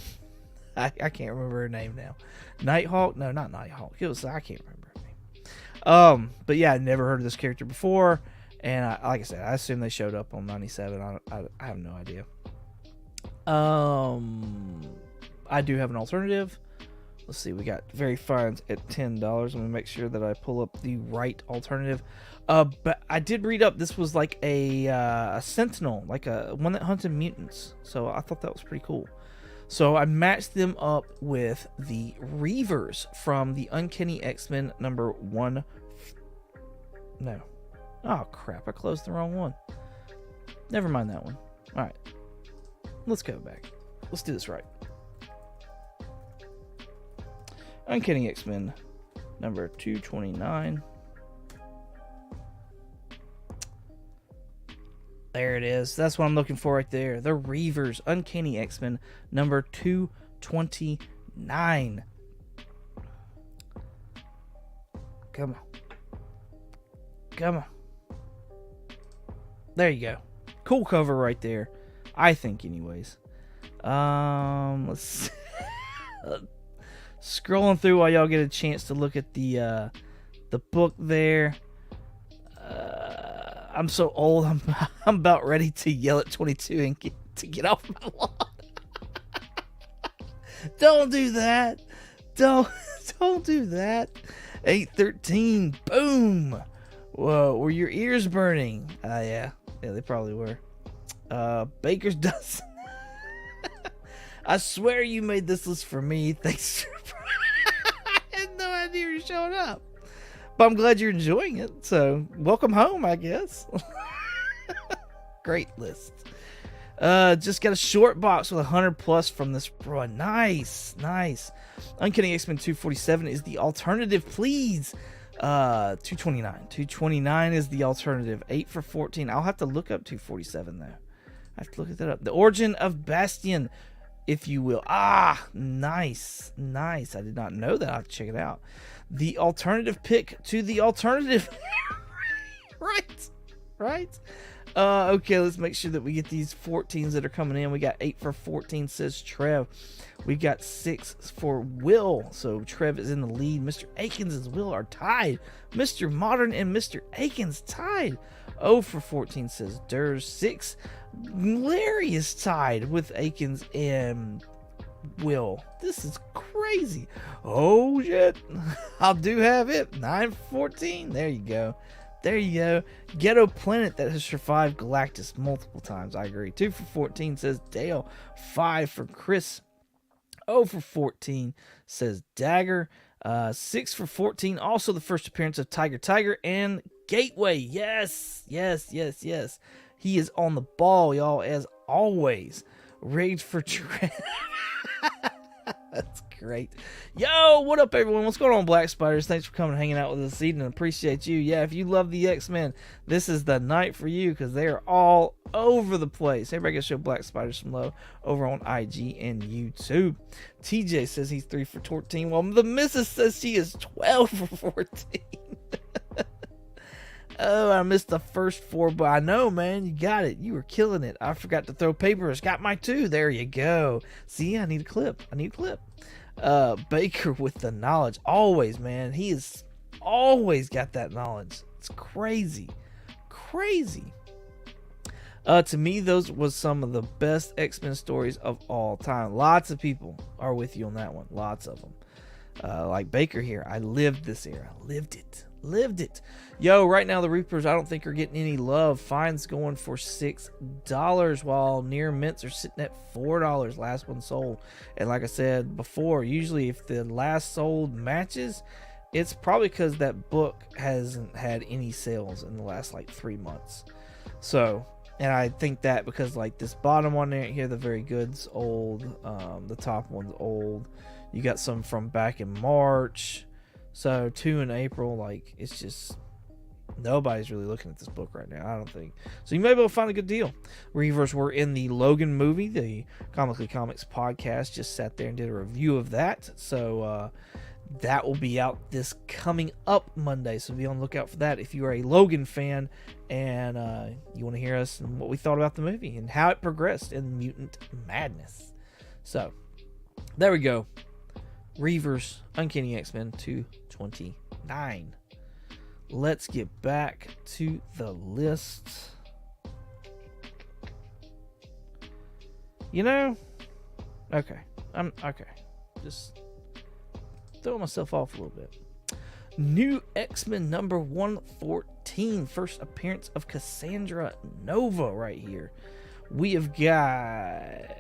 can't remember her name now. Nighthawk? No, not Nighthawk. It was, I can't remember her name. But yeah, I never heard of this character before, and like I said, I assume they showed up on 97. I have no idea. I do have an alternative. Let's see, we got very fines at $10. Let me make sure that I pull up the right alternative. But I did read up, this was like a Sentinel, like a one that hunted mutants. So I thought that was pretty cool. So I matched them up with the Reavers from the Uncanny X-Men number 1. No. Oh, crap. I closed the wrong one. Never mind that one. All right. Let's go back. Let's do this right. Uncanny X-Men number 229. There it is. That's what I'm looking for right there. The Reavers, Uncanny X-Men, number 229. Come on. Come on. There you go. Cool cover right there. I think, anyways. Let's scrolling through while y'all get a chance to look at the book there. I'm so old. I'm about ready to yell at 22 and get off my lawn. Don't do that. Don't do that. 813. Boom. Whoa, were your ears burning? Yeah, they probably were. Baker's dozen. I swear you made this list for me. Thanks. I had no idea you were showing up. But I'm glad you're enjoying it. So, welcome home, I guess. Great list. Just got a short box with 100 plus from this run. Nice. Uncanny X-Men 247 is the alternative, please. 229. 229 is the alternative. 8 for 14. I'll have to look up 247, though. I have to look that up. The Origin of Bastion, if you will. Ah, nice. I did not know that. I'll have to check it out. The alternative pick to the alternative. Right. Okay, let's make sure that we get these 14s that are coming in. We got 8 for 14, says Trev. We got 6 for Will. So Trev is in the lead. Mr. Akins and Will are tied. Mr. Modern and Mr. Akins tied. 0 for 14, says Durs. 6. Larry is tied with Akins and Will. This is crazy. Oh shit. I do have it. 914. There you go. There you go. Ghetto Planet that has survived Galactus multiple times. I agree. 2 for 14 says Dale. 5 for Chris. 0 for 14 says Dagger. 6 for 14. Also the first appearance of Tiger and Gateway. Yes. He is on the ball, y'all, as always. Rage for Trent. That's great. Yo, what up, everyone? What's going on, Black Spiders? Thanks for coming and hanging out with us this evening. Appreciate you. Yeah, if you love the X-Men, this is the night for you because they are all over the place. Everybody go show Black Spiders some love over on IG and YouTube. TJ says he's 3 for 14, while the missus says she is 12 for 14. Oh, I missed the first 4, but I know, man, you got it. You were killing it. I forgot to throw papers. Got my 2. There you go. See, I need a clip. Baker with the knowledge. Always, man. He has always got that knowledge. It's crazy. To me, those was some of the best X-Men stories of all time. Lots of people are with you on that one. Lots of them. Like Baker here. I lived this era. Lived it. Yo, right now the Reapers I don't think are getting any love. Fines going for $6, while near mints are sitting at $4. Last one sold. And like I said before, usually if the last sold matches, it's probably because that book hasn't had any sales in the last like 3 months. So, and I think that because like this bottom one here, the very good's old, the top one's old. You got some from back in March. So 2 in April, like, it's just nobody's really looking at this book right now, I don't think. So you may be able to find a good deal. Reavers were in the Logan movie. The Comically Comics podcast just sat there and did a review of that. So that will be out this coming up Monday. So be on the lookout for that if you are a Logan fan and you want to hear us and what we thought about the movie and how it progressed in Mutant Madness. So there we go. Reavers, Uncanny X-Men 229. Let's get back to the list. You know, okay. Just throwing myself off a little bit. New X-Men number 114. First appearance of Cassandra Nova right here. We have got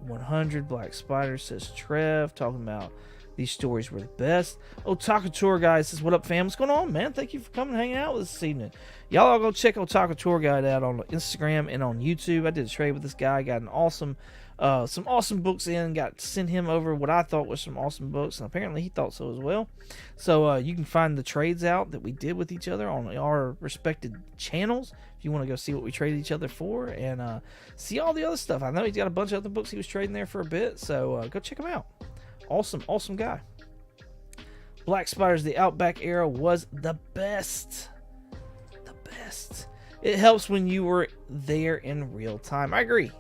100 Black Spider, says Trev, talking about these stories were the best. Otaku Tour Guide says, what up, fam? What's going on, man? Thank you for coming and hanging out with us this evening. Y'all all go check Otaku Tour Guide out on Instagram and on YouTube. I did a trade with this guy. Got an awesome, some awesome books in. Got to send him over what I thought was some awesome books, and apparently he thought so as well. So you can find the trades out that we did with each other on our respected channels. If you want to go see what we traded each other for and see all the other stuff. I know he's got a bunch of other books he was trading there for a bit, so go check him out. Awesome guy. Black Spiders, the Outback era was the best. It helps when you were there in real time. I agree.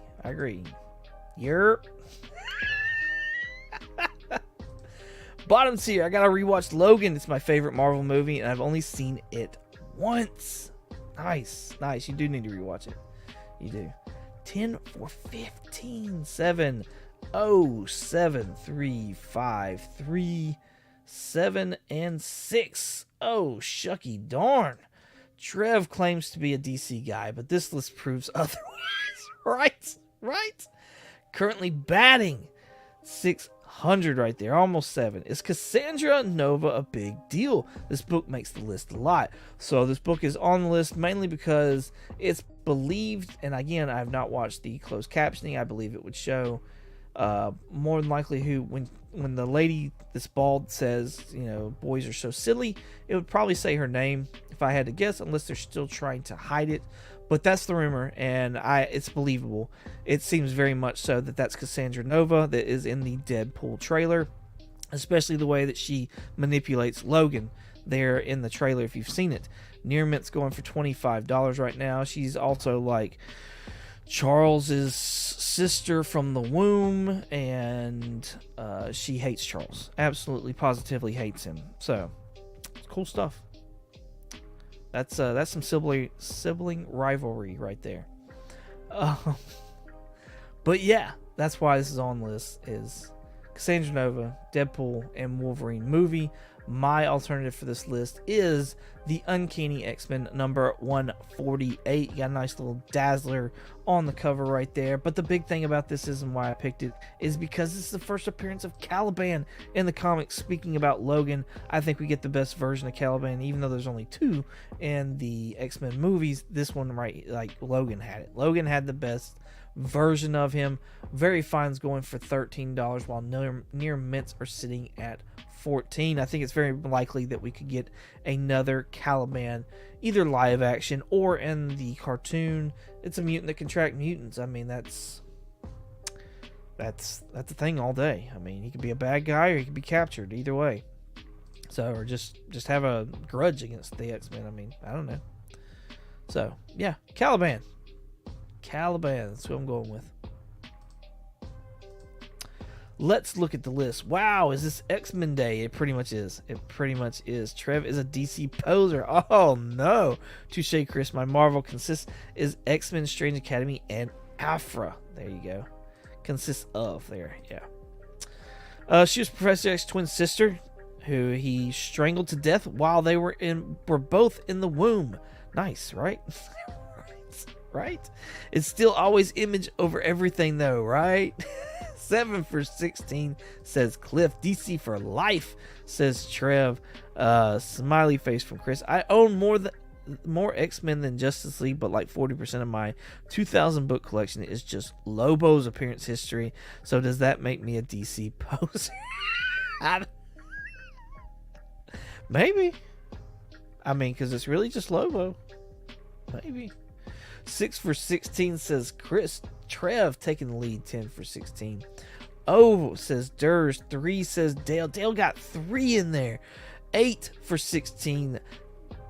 Yerp. Bottom tier, I gotta rewatch Logan. It's my favorite Marvel movie, and I've only seen it once. Nice. You do need to rewatch it. You do. 10 for 15. 7 0 7 3 5 3 7 and 6. Oh, shucky darn. Trev claims to be a DC guy, but this list proves otherwise. Right? Currently batting 600 right there, almost 7. Is Cassandra Nova a big deal? This book makes the list a lot. So this book is on the list mainly because it's believed, and again, I have not watched the closed captioning. I believe it would show more than likely when the lady that's bald says, boys are so silly, it would probably say her name if I had to guess, unless they're still trying to hide it. But that's the rumor, and it's believable. It seems very much so that that's Cassandra Nova that is in the Deadpool trailer, especially the way that she manipulates Logan there in the trailer if you've seen it. Near Mint's going for $25 right now. She's also like Charles's sister from the womb, and she hates Charles. Absolutely, positively hates him. So, it's cool stuff. That's some sibling rivalry right there. Um, but yeah, that's why this is on the list, is Cassandra Nova, Deadpool, and Wolverine movie. My alternative for this list is the Uncanny X-Men number 148. You got a nice little Dazzler on the cover right there. But the big thing about this is, and why I picked it, is because this is the first appearance of Caliban in the comics. Speaking about Logan, I think we get the best version of Caliban, even though there's only 2 in the X-Men movies. This one, right, like Logan had it. Logan had the best version of him. Very Fine's going for $13, while Near Mints are sitting at $14. I think it's very likely that we could get another Caliban, either live action or in the cartoon. It's a mutant that can track mutants. I mean, that's a thing all day. I mean, he could be a bad guy or he could be captured. Either way. So, or just have a grudge against the X-Men. I mean, I don't know. So, yeah, Caliban. That's who I'm going with. Let's look at the list. Wow, is this X-Men Day? It pretty much is. Trev is a DC poser. Oh no. Touche, Chris. My Marvel is X-Men, Strange Academy, and Afra. There you go. Consists of there. Yeah. She was Professor X's twin sister, who he strangled to death while they were both in the womb. Nice, right? Right? It's still always Image over everything, though, right? 7 for 16 says Cliff. DC for life, says Trev. Smiley face from Chris. I own more X-Men than Justice League, but like 40% of my 2,000 book collection is just Lobo's appearance history. So does that make me a DC poser? Maybe. I mean, because it's really just Lobo. Maybe. 6 for 16 says Chris. Trev taking the lead. 10 for 16. Oh, says Durs. 3 says Dale. Dale got 3 in there. 8 for 16.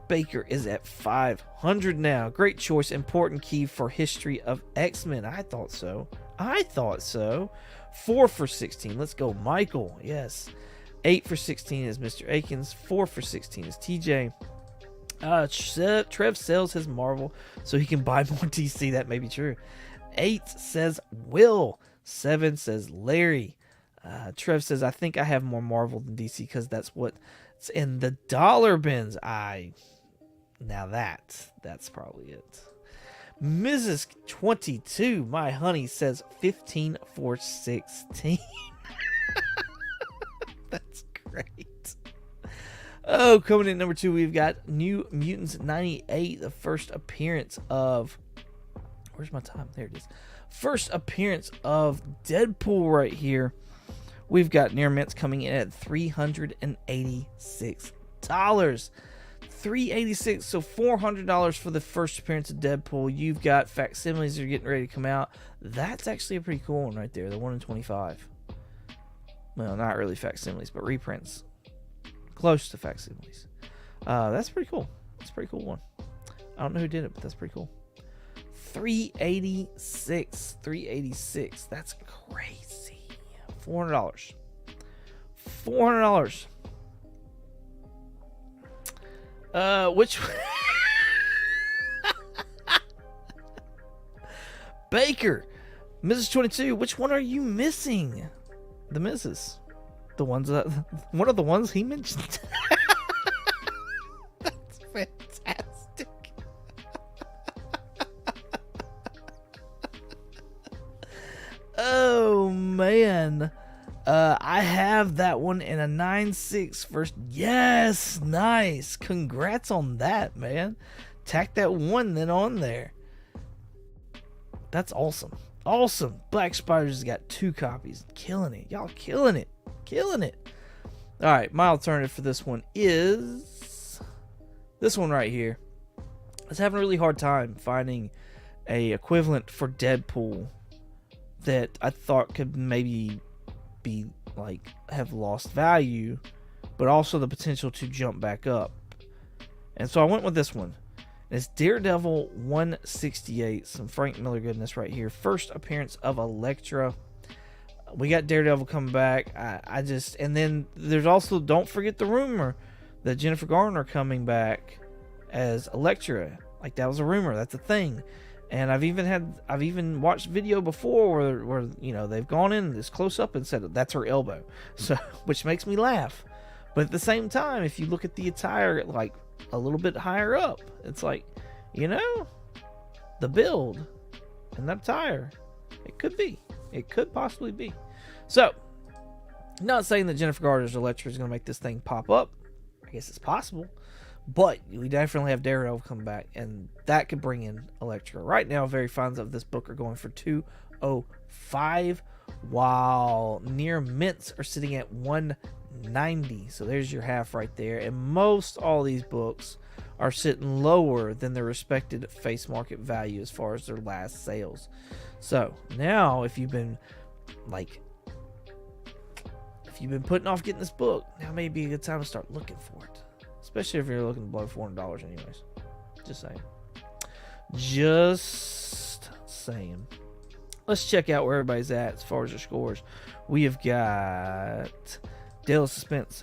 Baker is at 500 now. Great choice. Important key for history of X-Men. I thought so. 4 for 16. Let's go, Michael. Yes. 8 for 16 is Mr. Akins. 4 for 16 is TJ. Trev sells his Marvel so he can buy more DC. That may be true. 8 says Will. 7 says Larry. Trev says, I think I have more Marvel than DC because that's what's in the dollar bins. Now that's probably it. Mrs. 22, my honey, says 15 for 16. That's great. Oh, coming in number 2, we've got New Mutants 98, the first appearance of... Where's my time? There it is. First appearance of Deadpool right here. We've got Near Mints coming in at $386. $386, so $400 for the first appearance of Deadpool. You've got facsimiles that are getting ready to come out. That's actually a pretty cool one right there, the 1 in 25. Well, not really facsimiles, but reprints. Close to facsimiles. That's pretty cool. That's a pretty cool one. I don't know who did it, but that's pretty cool. $386. That's crazy. $400. Which Baker, Mrs. 22, which one are you missing? The Mrs. The ones that one of the ones he mentioned. That's fantastic. Oh man. I have that one in a 9.6 first. Yes, nice. Congrats on that, man. Tack that one then on there. That's awesome. Awesome. Black Spiders has got 2 copies. Killing it. Y'all killing it. Killing it. All right, my alternative for this one is this one right here. I was having a really hard time finding a equivalent for Deadpool that I thought could maybe be like have lost value, but also the potential to jump back up. And so I went with this one. It's Daredevil 168, some Frank Miller goodness right here. First appearance of Elektra. We got Daredevil coming back. And then there's also, don't forget the rumor that Jennifer Garner coming back as Electra. Like, that was a rumor. That's a thing. And I've even watched video before where you know, they've gone in this close up and said that's her elbow. So, which makes me laugh. But at the same time, if you look at the attire like a little bit higher up, it's like, you know, the build and that attire, it could possibly be. So, not saying that Jennifer Garner's Electra is going to make this thing pop up. I guess it's possible. But we definitely have Daredevil coming back, and that could bring in Electra. Right now, very fans of this book are going for $205, while near mints are sitting at $190. So there's your half right there. And most all these books are sitting lower than their respected face market value as far as their last sales. So now, if you've been putting off getting this book, now may be a good time to start looking for it. Especially if you're looking below $400 anyways. Just saying. Let's check out where everybody's at as far as their scores. We have got Dale Suspense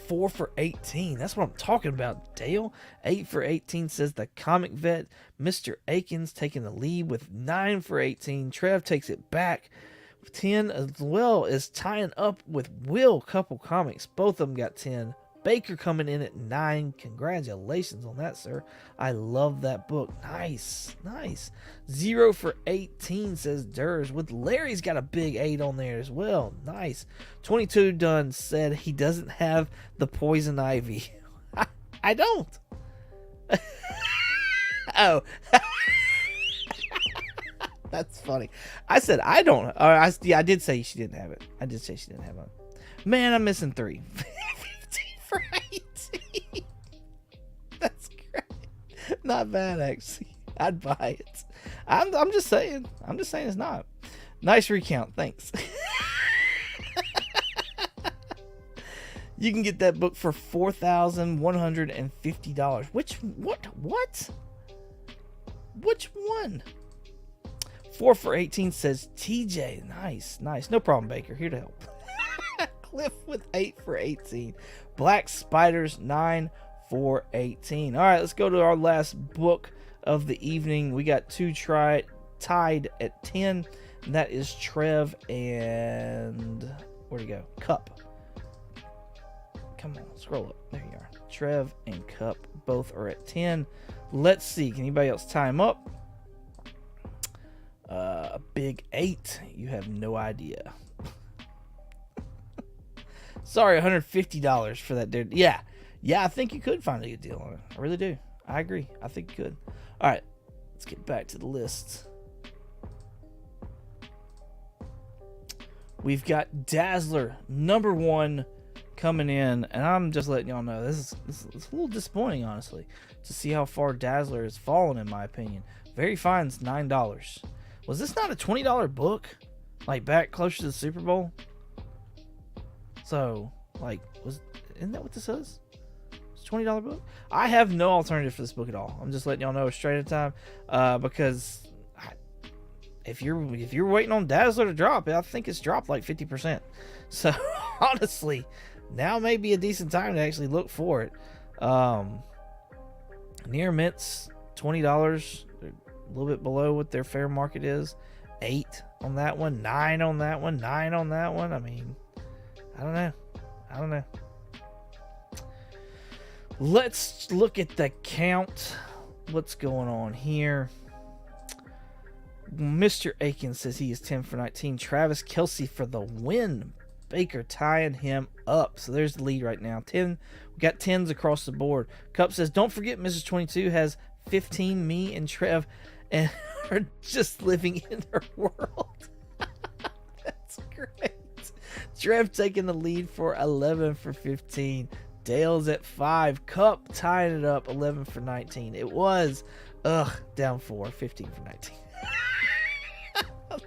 4 for 18. That's what I'm talking about, Dale. 8 for 18 says the Comic Vet. Mr. Akins taking the lead with 9 for 18. Trev takes it back 10, as well as tying up with Will Couple Comics. Both of them got 10. Baker coming in at 9. Congratulations on that, sir. I love that book. Nice. 0 for 18 says Durs, with Larry's got a big 8 on there as well. Nice. 22 done said he doesn't have the Poison Ivy. I don't. Oh. That's funny. I said I don't. I did say she didn't have it. I did say she didn't have it. Man, I'm missing 3. 15 for 18. That's great. Not bad, actually. I'd buy it. I'm just saying. I'm just saying it's not. Nice recount. Thanks. You can get that book for $4,150. What? Which one? 4 for 18 says TJ. Nice. No problem, Baker. Here to help. Cliff with 8 for 18. Black Spiders 9 for 18. All right, let's go to our last book of the evening. We got 2 tied at 10. And that is Trev and where'd he go? Cup. Come on, scroll up. There you are. Trev and Cup both are at 10. Let's see. Can anybody else tie them up? A big 8. You have no idea. Sorry, $150 for that dude. Yeah, I think you could find a good deal on it. I really do. I agree. I think you could. All right, let's get back to the list. We've got Dazzler number 1 coming in, and I'm just letting y'all know this is a little disappointing, honestly, to see how far Dazzler has fallen, in my opinion. Very Fine's $9. Was this not a $20 book? Like, back closer to the Super Bowl? So, like, isn't that what this is? It's a $20 book? I have no alternative for this book at all. I'm just letting y'all know straight at time. Because if you're waiting on Dazzler to drop, I think it's dropped like 50%. So, honestly, now may be a decent time to actually look for it. Near Mint's $20. A little bit below what their fair market is. 8 on that one, 9 on that one, 9 on that one. I mean, I don't know. Let's look at the count. What's going on here? Mr. Akins says he is 10 for 19. Travis Kelce for the win. Baker tying him up. So there's the lead right now. 10. We got 10s across the board. Cup says, don't forget Mrs. 22 has 15. Me and Trev and are just living in her world. That's great. Trev taking the lead for 11 for 15. Dale's at 5. Cup tying it up 11 for 19. It was down 4, 15 for 19.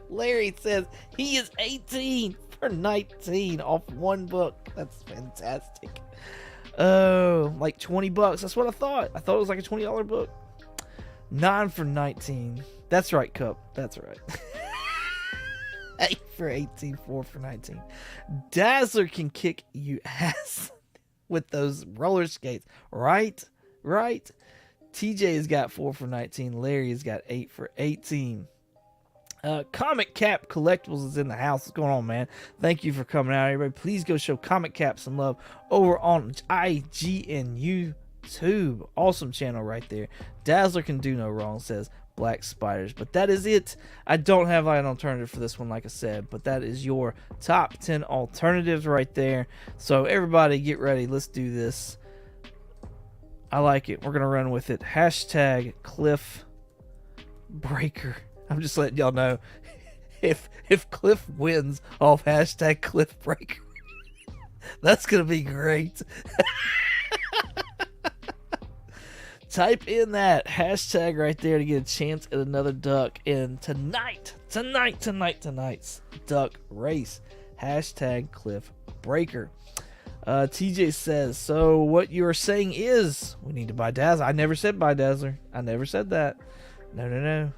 Larry says he is 18 for 19 off one book. That's fantastic. Oh, like $20. That's what I thought. I thought it was like a $20 book. 9 for 19. That's right, Cup. That's right. 8 for 18, 4 for 19. Dazzler can kick you ass with those roller skates. Right? right. TJ has got 4 for 19. Larry has got 8 for 18. Comic Cap Collectibles is in the house. What's going on, man? Thank you for coming out, everybody. Please go show Comic Cap some love over on IG and YouTube. Awesome channel right there. Dazzler can do no wrong, says Black Spiders. But that is it. I don't have an alternative for this one, like I said, but that is your top 10 alternatives right there. So everybody get ready. Let's do this. I like it. We're going to run with it. Hashtag Cliff Breaker. I'm just letting y'all know, if Cliff wins off hashtag Cliff Breaker, that's going to be great. Type in that hashtag right there to get a chance at another duck in tonight's duck race. Hashtag Cliff Breaker. TJ says, so what you are saying is we need to buy Dazzler. I never said buy Dazzler. I never said that. No.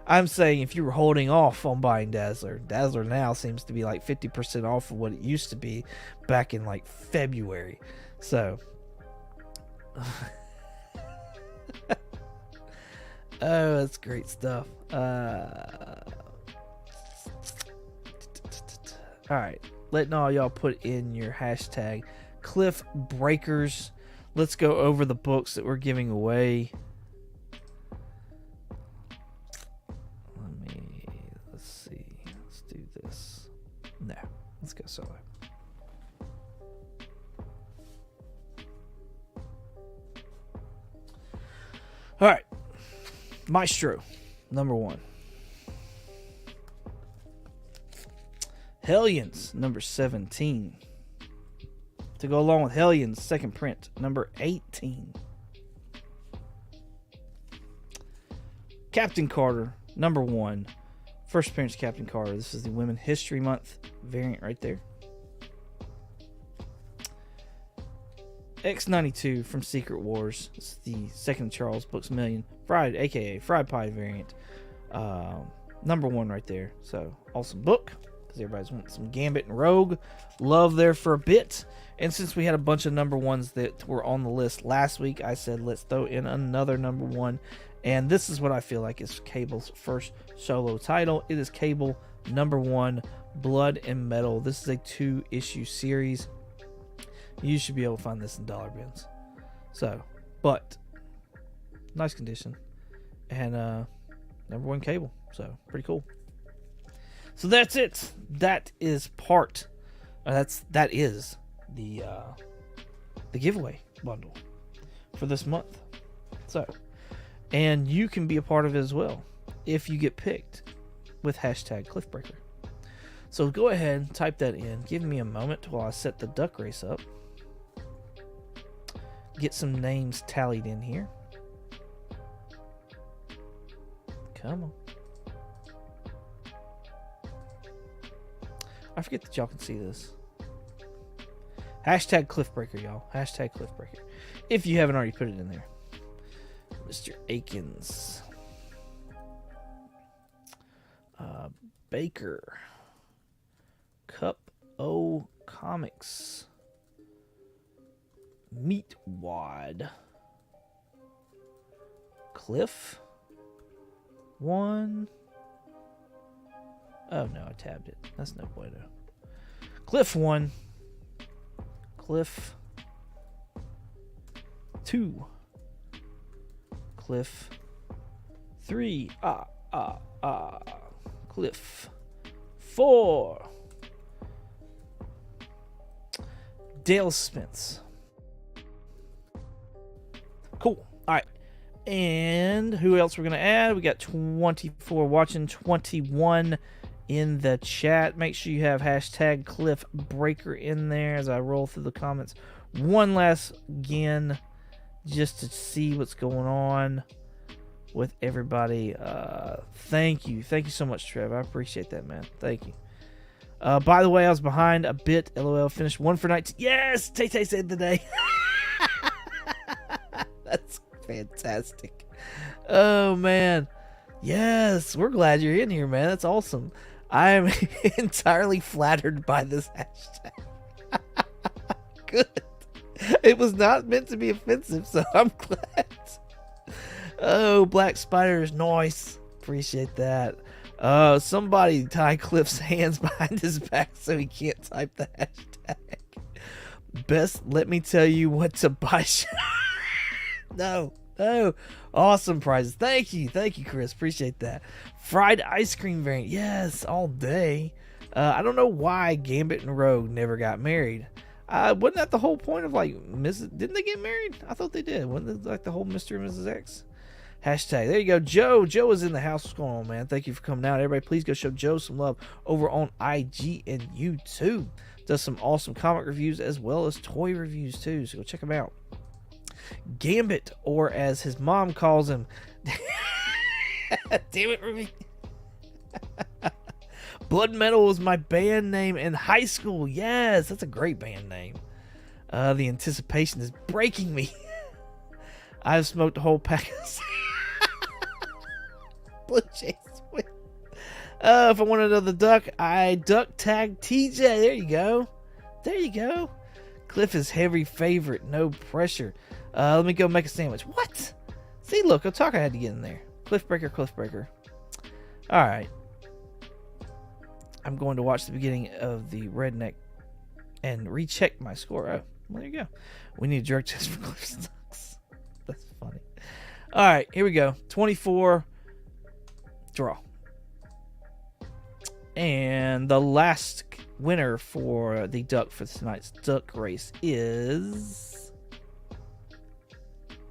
I'm saying if you were holding off on buying Dazzler, Dazzler now seems to be like 50% off of what it used to be back in like February. So, oh, that's great stuff. All right, letting all y'all put in your hashtag Cliff Breakers. Let's go over the books that we're giving away. Let's see. Let's do this. No, let's go solo. All right, Maestro, number 1. Hellions, number 17. To go along with Hellions, second print, number 18. Captain Carter, number 1. First appearance, Captain Carter. This is the Women History Month variant right there. X-92 from Secret Wars. It's the second Charles Books Million Fried, aka Fried Pie variant. Number 1 right there. So awesome book, because everybody's wanting some Gambit and Rogue love there for a bit. And since we had a bunch of number 1s that were on the list last week, I said let's throw in another number 1. And this is what I feel like is Cable's first solo title. It is Cable number 1, Blood and Metal. This is a 2-issue series. You should be able to find this in dollar bins. So, but nice condition, and number 1 Cable. So pretty cool. So that's it. That is that is the giveaway bundle for this month. So, and you can be a part of it as well if you get picked with hashtag Cliffbreaker. So go ahead and type that in. Give me a moment while I set the duck race up. Get some names tallied in here. Come on. I forget that y'all can see this. Hashtag Cliffbreaker, y'all. Hashtag Cliffbreaker. If you haven't already put it in there. Mr. Akins. Baker. Cup O Comics. Meatwad. Cliff. 1. Oh no, I tabbed it. That's no bueno. Cliff 1. Cliff 2. Cliff 3. Cliff 4. Dale Spence. Cool. All right. And who else we're going to add? We got 24 watching, 21 in the chat. Make sure you have hashtag Cliff Breaker in there as I roll through the comments one last again, just to see what's going on with everybody. Thank you so much, Trev. I appreciate that, man. Thank you. By the way, I was behind a bit. LOL, finished 1 for 19. Yes, Tay saved the day. That's fantastic. Oh man, yes, we're glad you're in here, man. That's awesome. I'm entirely flattered by this hashtag. Good. It was not meant to be offensive, so I'm glad. Oh, Black Spider is nice. Appreciate that. Somebody tie Cliff's hands behind his back so he can't type the hashtag. Best, let me tell you what to buy. No. Awesome prizes. Thank you, Chris. Appreciate that. Fried ice cream variant. Yes, all day. I don't know why Gambit and Rogue never got married. Wasn't that the whole point of like didn't they get married? I thought they did. Wasn't it like the whole Mr. and Mrs. X? Hashtag. There you go. Joe is in the house. What's going on, man? Thank you for coming out. Everybody, please go show Joe some love over on IG and YouTube. Does some awesome comic reviews as well as toy reviews too, so go check him out. Gambit, or as his mom calls him. Damn it, Ruby. Blood Metal was my band name in high school. Yes, that's a great band name. The anticipation is breaking me. I've smoked a whole pack of Blue Jays. If I want another duck, I duck tag TJ. There you go. Cliff is heavy favorite. No pressure. Let me go make a sandwich. What? See, look, Otaka had to get in there. Cliffbreaker. All right. I'm going to watch the beginning of the Redneck and recheck my score. Oh, well, there you go. We need a jerk test for Cliff Stocks. That's funny. All right, here we go. 24 draw. And the last winner for the duck for tonight's duck race is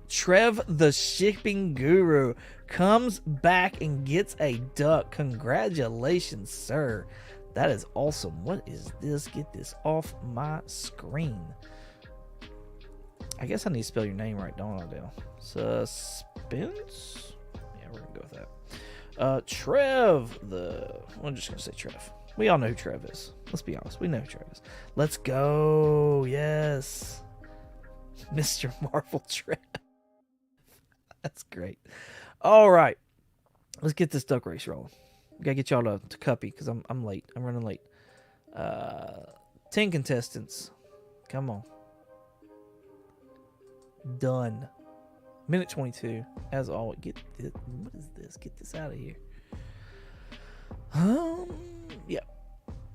Trev the Shipping Guru. Comes back and gets a duck. Congratulations, sir. That is awesome. What is this? Get this off my screen. I guess I need to spell your name right, don't I, Dale? Suspense? Yeah, we're going to go with that. Trev, I'm just going to say Trev. We all know who Trev is. Let's be honest. We know who Trev is. Let's go. Yes. Mr. Marvel Trev. That's great. All right. Let's get this duck race rolling. We got to get y'all to Cuppy because I'm late. I'm running late. 10 contestants. Come on. Done. Minute 22. As always. What is this? Get this out of here. Yep.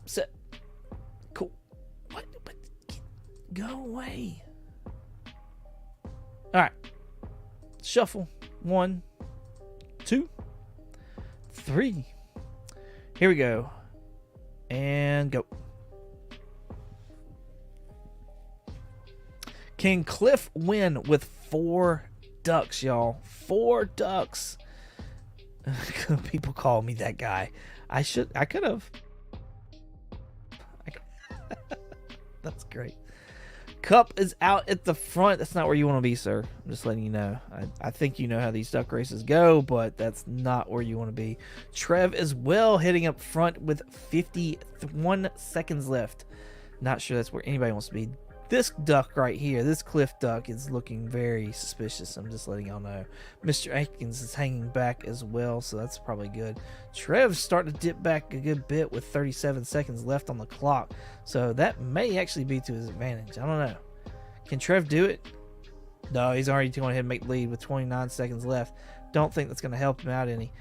Set. Cool. What? Go away. Alright. Shuffle. 1, 2, 3. Here we go. And go. Can Cliff win with 4 ducks, y'all? 4 ducks. People call me that guy. I could have. That's great. Cup is out at the front. That's not where you want to be, sir. I'm just letting you know. I think you know how these duck races go, but that's not where you want to be. Trev as well, hitting up front with 51 seconds left. Not sure that's where anybody wants to be. This duck right here, this Cliff duck, is looking very suspicious. I'm just letting y'all know. Mr. Atkins is hanging back as well, so that's probably good. Trev's starting to dip back a good bit with 37 seconds left on the clock, so that may actually be to his advantage. I don't know. Can Trev do it? No, he's already going ahead and make the lead with 29 seconds left. Don't think that's going to help him out any.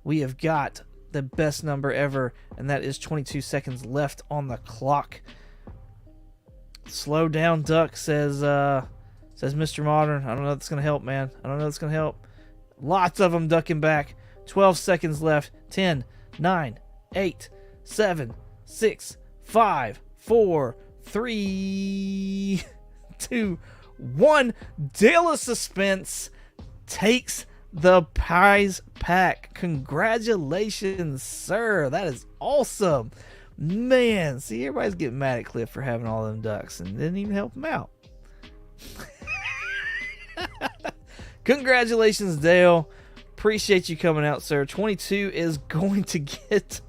We have got the best number ever, and that is 22 seconds left on the clock. Slow down, duck, says Mr. Modern. I don't know if that's going to help, man. I don't know if it's going to help. Lots of them ducking back. 12 seconds left. 10, 9, 8, 7, 6, 5, 4, 3, 2, 1. Dale of Suspense takes the prize pack. Congratulations, sir. That is awesome. Man, see, everybody's getting mad at Cliff for having all them ducks and didn't even help him out. Congratulations, Dale. Appreciate you coming out, sir. 22 is going to get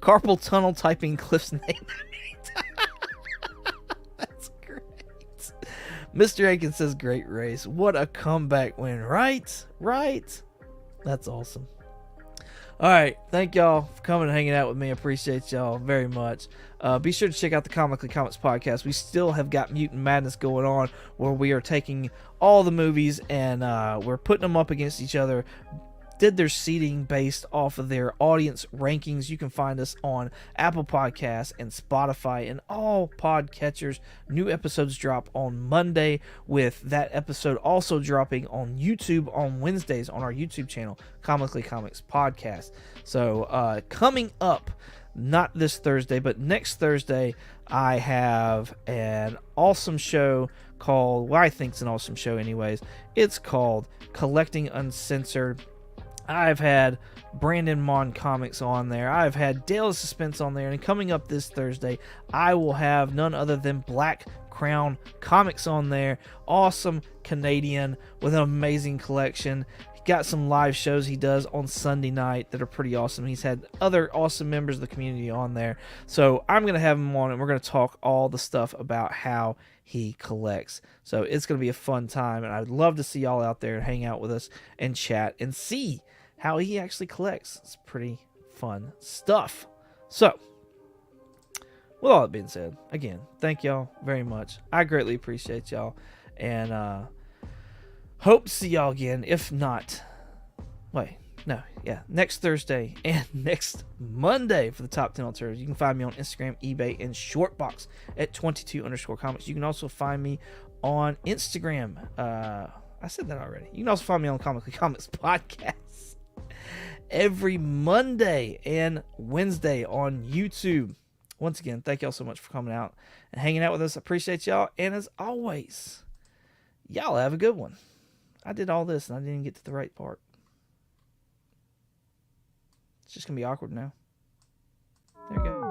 carpal tunnel typing Cliff's name. That's great. Mr. Aiken says, great race. What a comeback win, right? Right? That's awesome. All right, thank y'all for coming and hanging out with me. I appreciate y'all very much. Be sure to check out the Comically Comics podcast. We still have got Mutant Madness going on, where we are taking all the movies and we're putting them up against each other. Did their seating based off of their audience rankings. You can find us on Apple Podcasts and Spotify and all podcatchers. New episodes drop on Monday, with that episode also dropping on YouTube on Wednesdays on our YouTube channel, Comically Comics Podcast. So coming up, not this Thursday, but next Thursday, I have an awesome show called, well, I think it's an awesome show anyways. It's called Collecting Uncensored. I've had Brandon Mon Comics on there. I've had Dale Suspense on there. And coming up this Thursday, I will have none other than Black Crown Comics on there. Awesome Canadian with an amazing collection. He got some live shows he does on Sunday night that are pretty awesome. He's had other awesome members of the community on there. So I'm going to have him on and we're going to talk all the stuff about how he collects. So it's going to be a fun time. And I'd love to see y'all out there and hang out with us and chat and see how he actually collects. It's pretty fun stuff. So, with all that being said, again, thank y'all very much. I greatly appreciate y'all. And hope to see y'all again. If not, next Thursday and next Monday for the Top 10 Alternatives. You can find me on Instagram, eBay, and Shortbox at 22_comics. You can also find me on Instagram. I said that already. You can also find me on Comically Comics Podcast every Monday and Wednesday on YouTube. Once again, thank y'all so much for coming out and hanging out with us. I appreciate y'all. And as always, y'all have a good one. I did all this and I didn't even get to the right part. It's just going to be awkward now. There you go.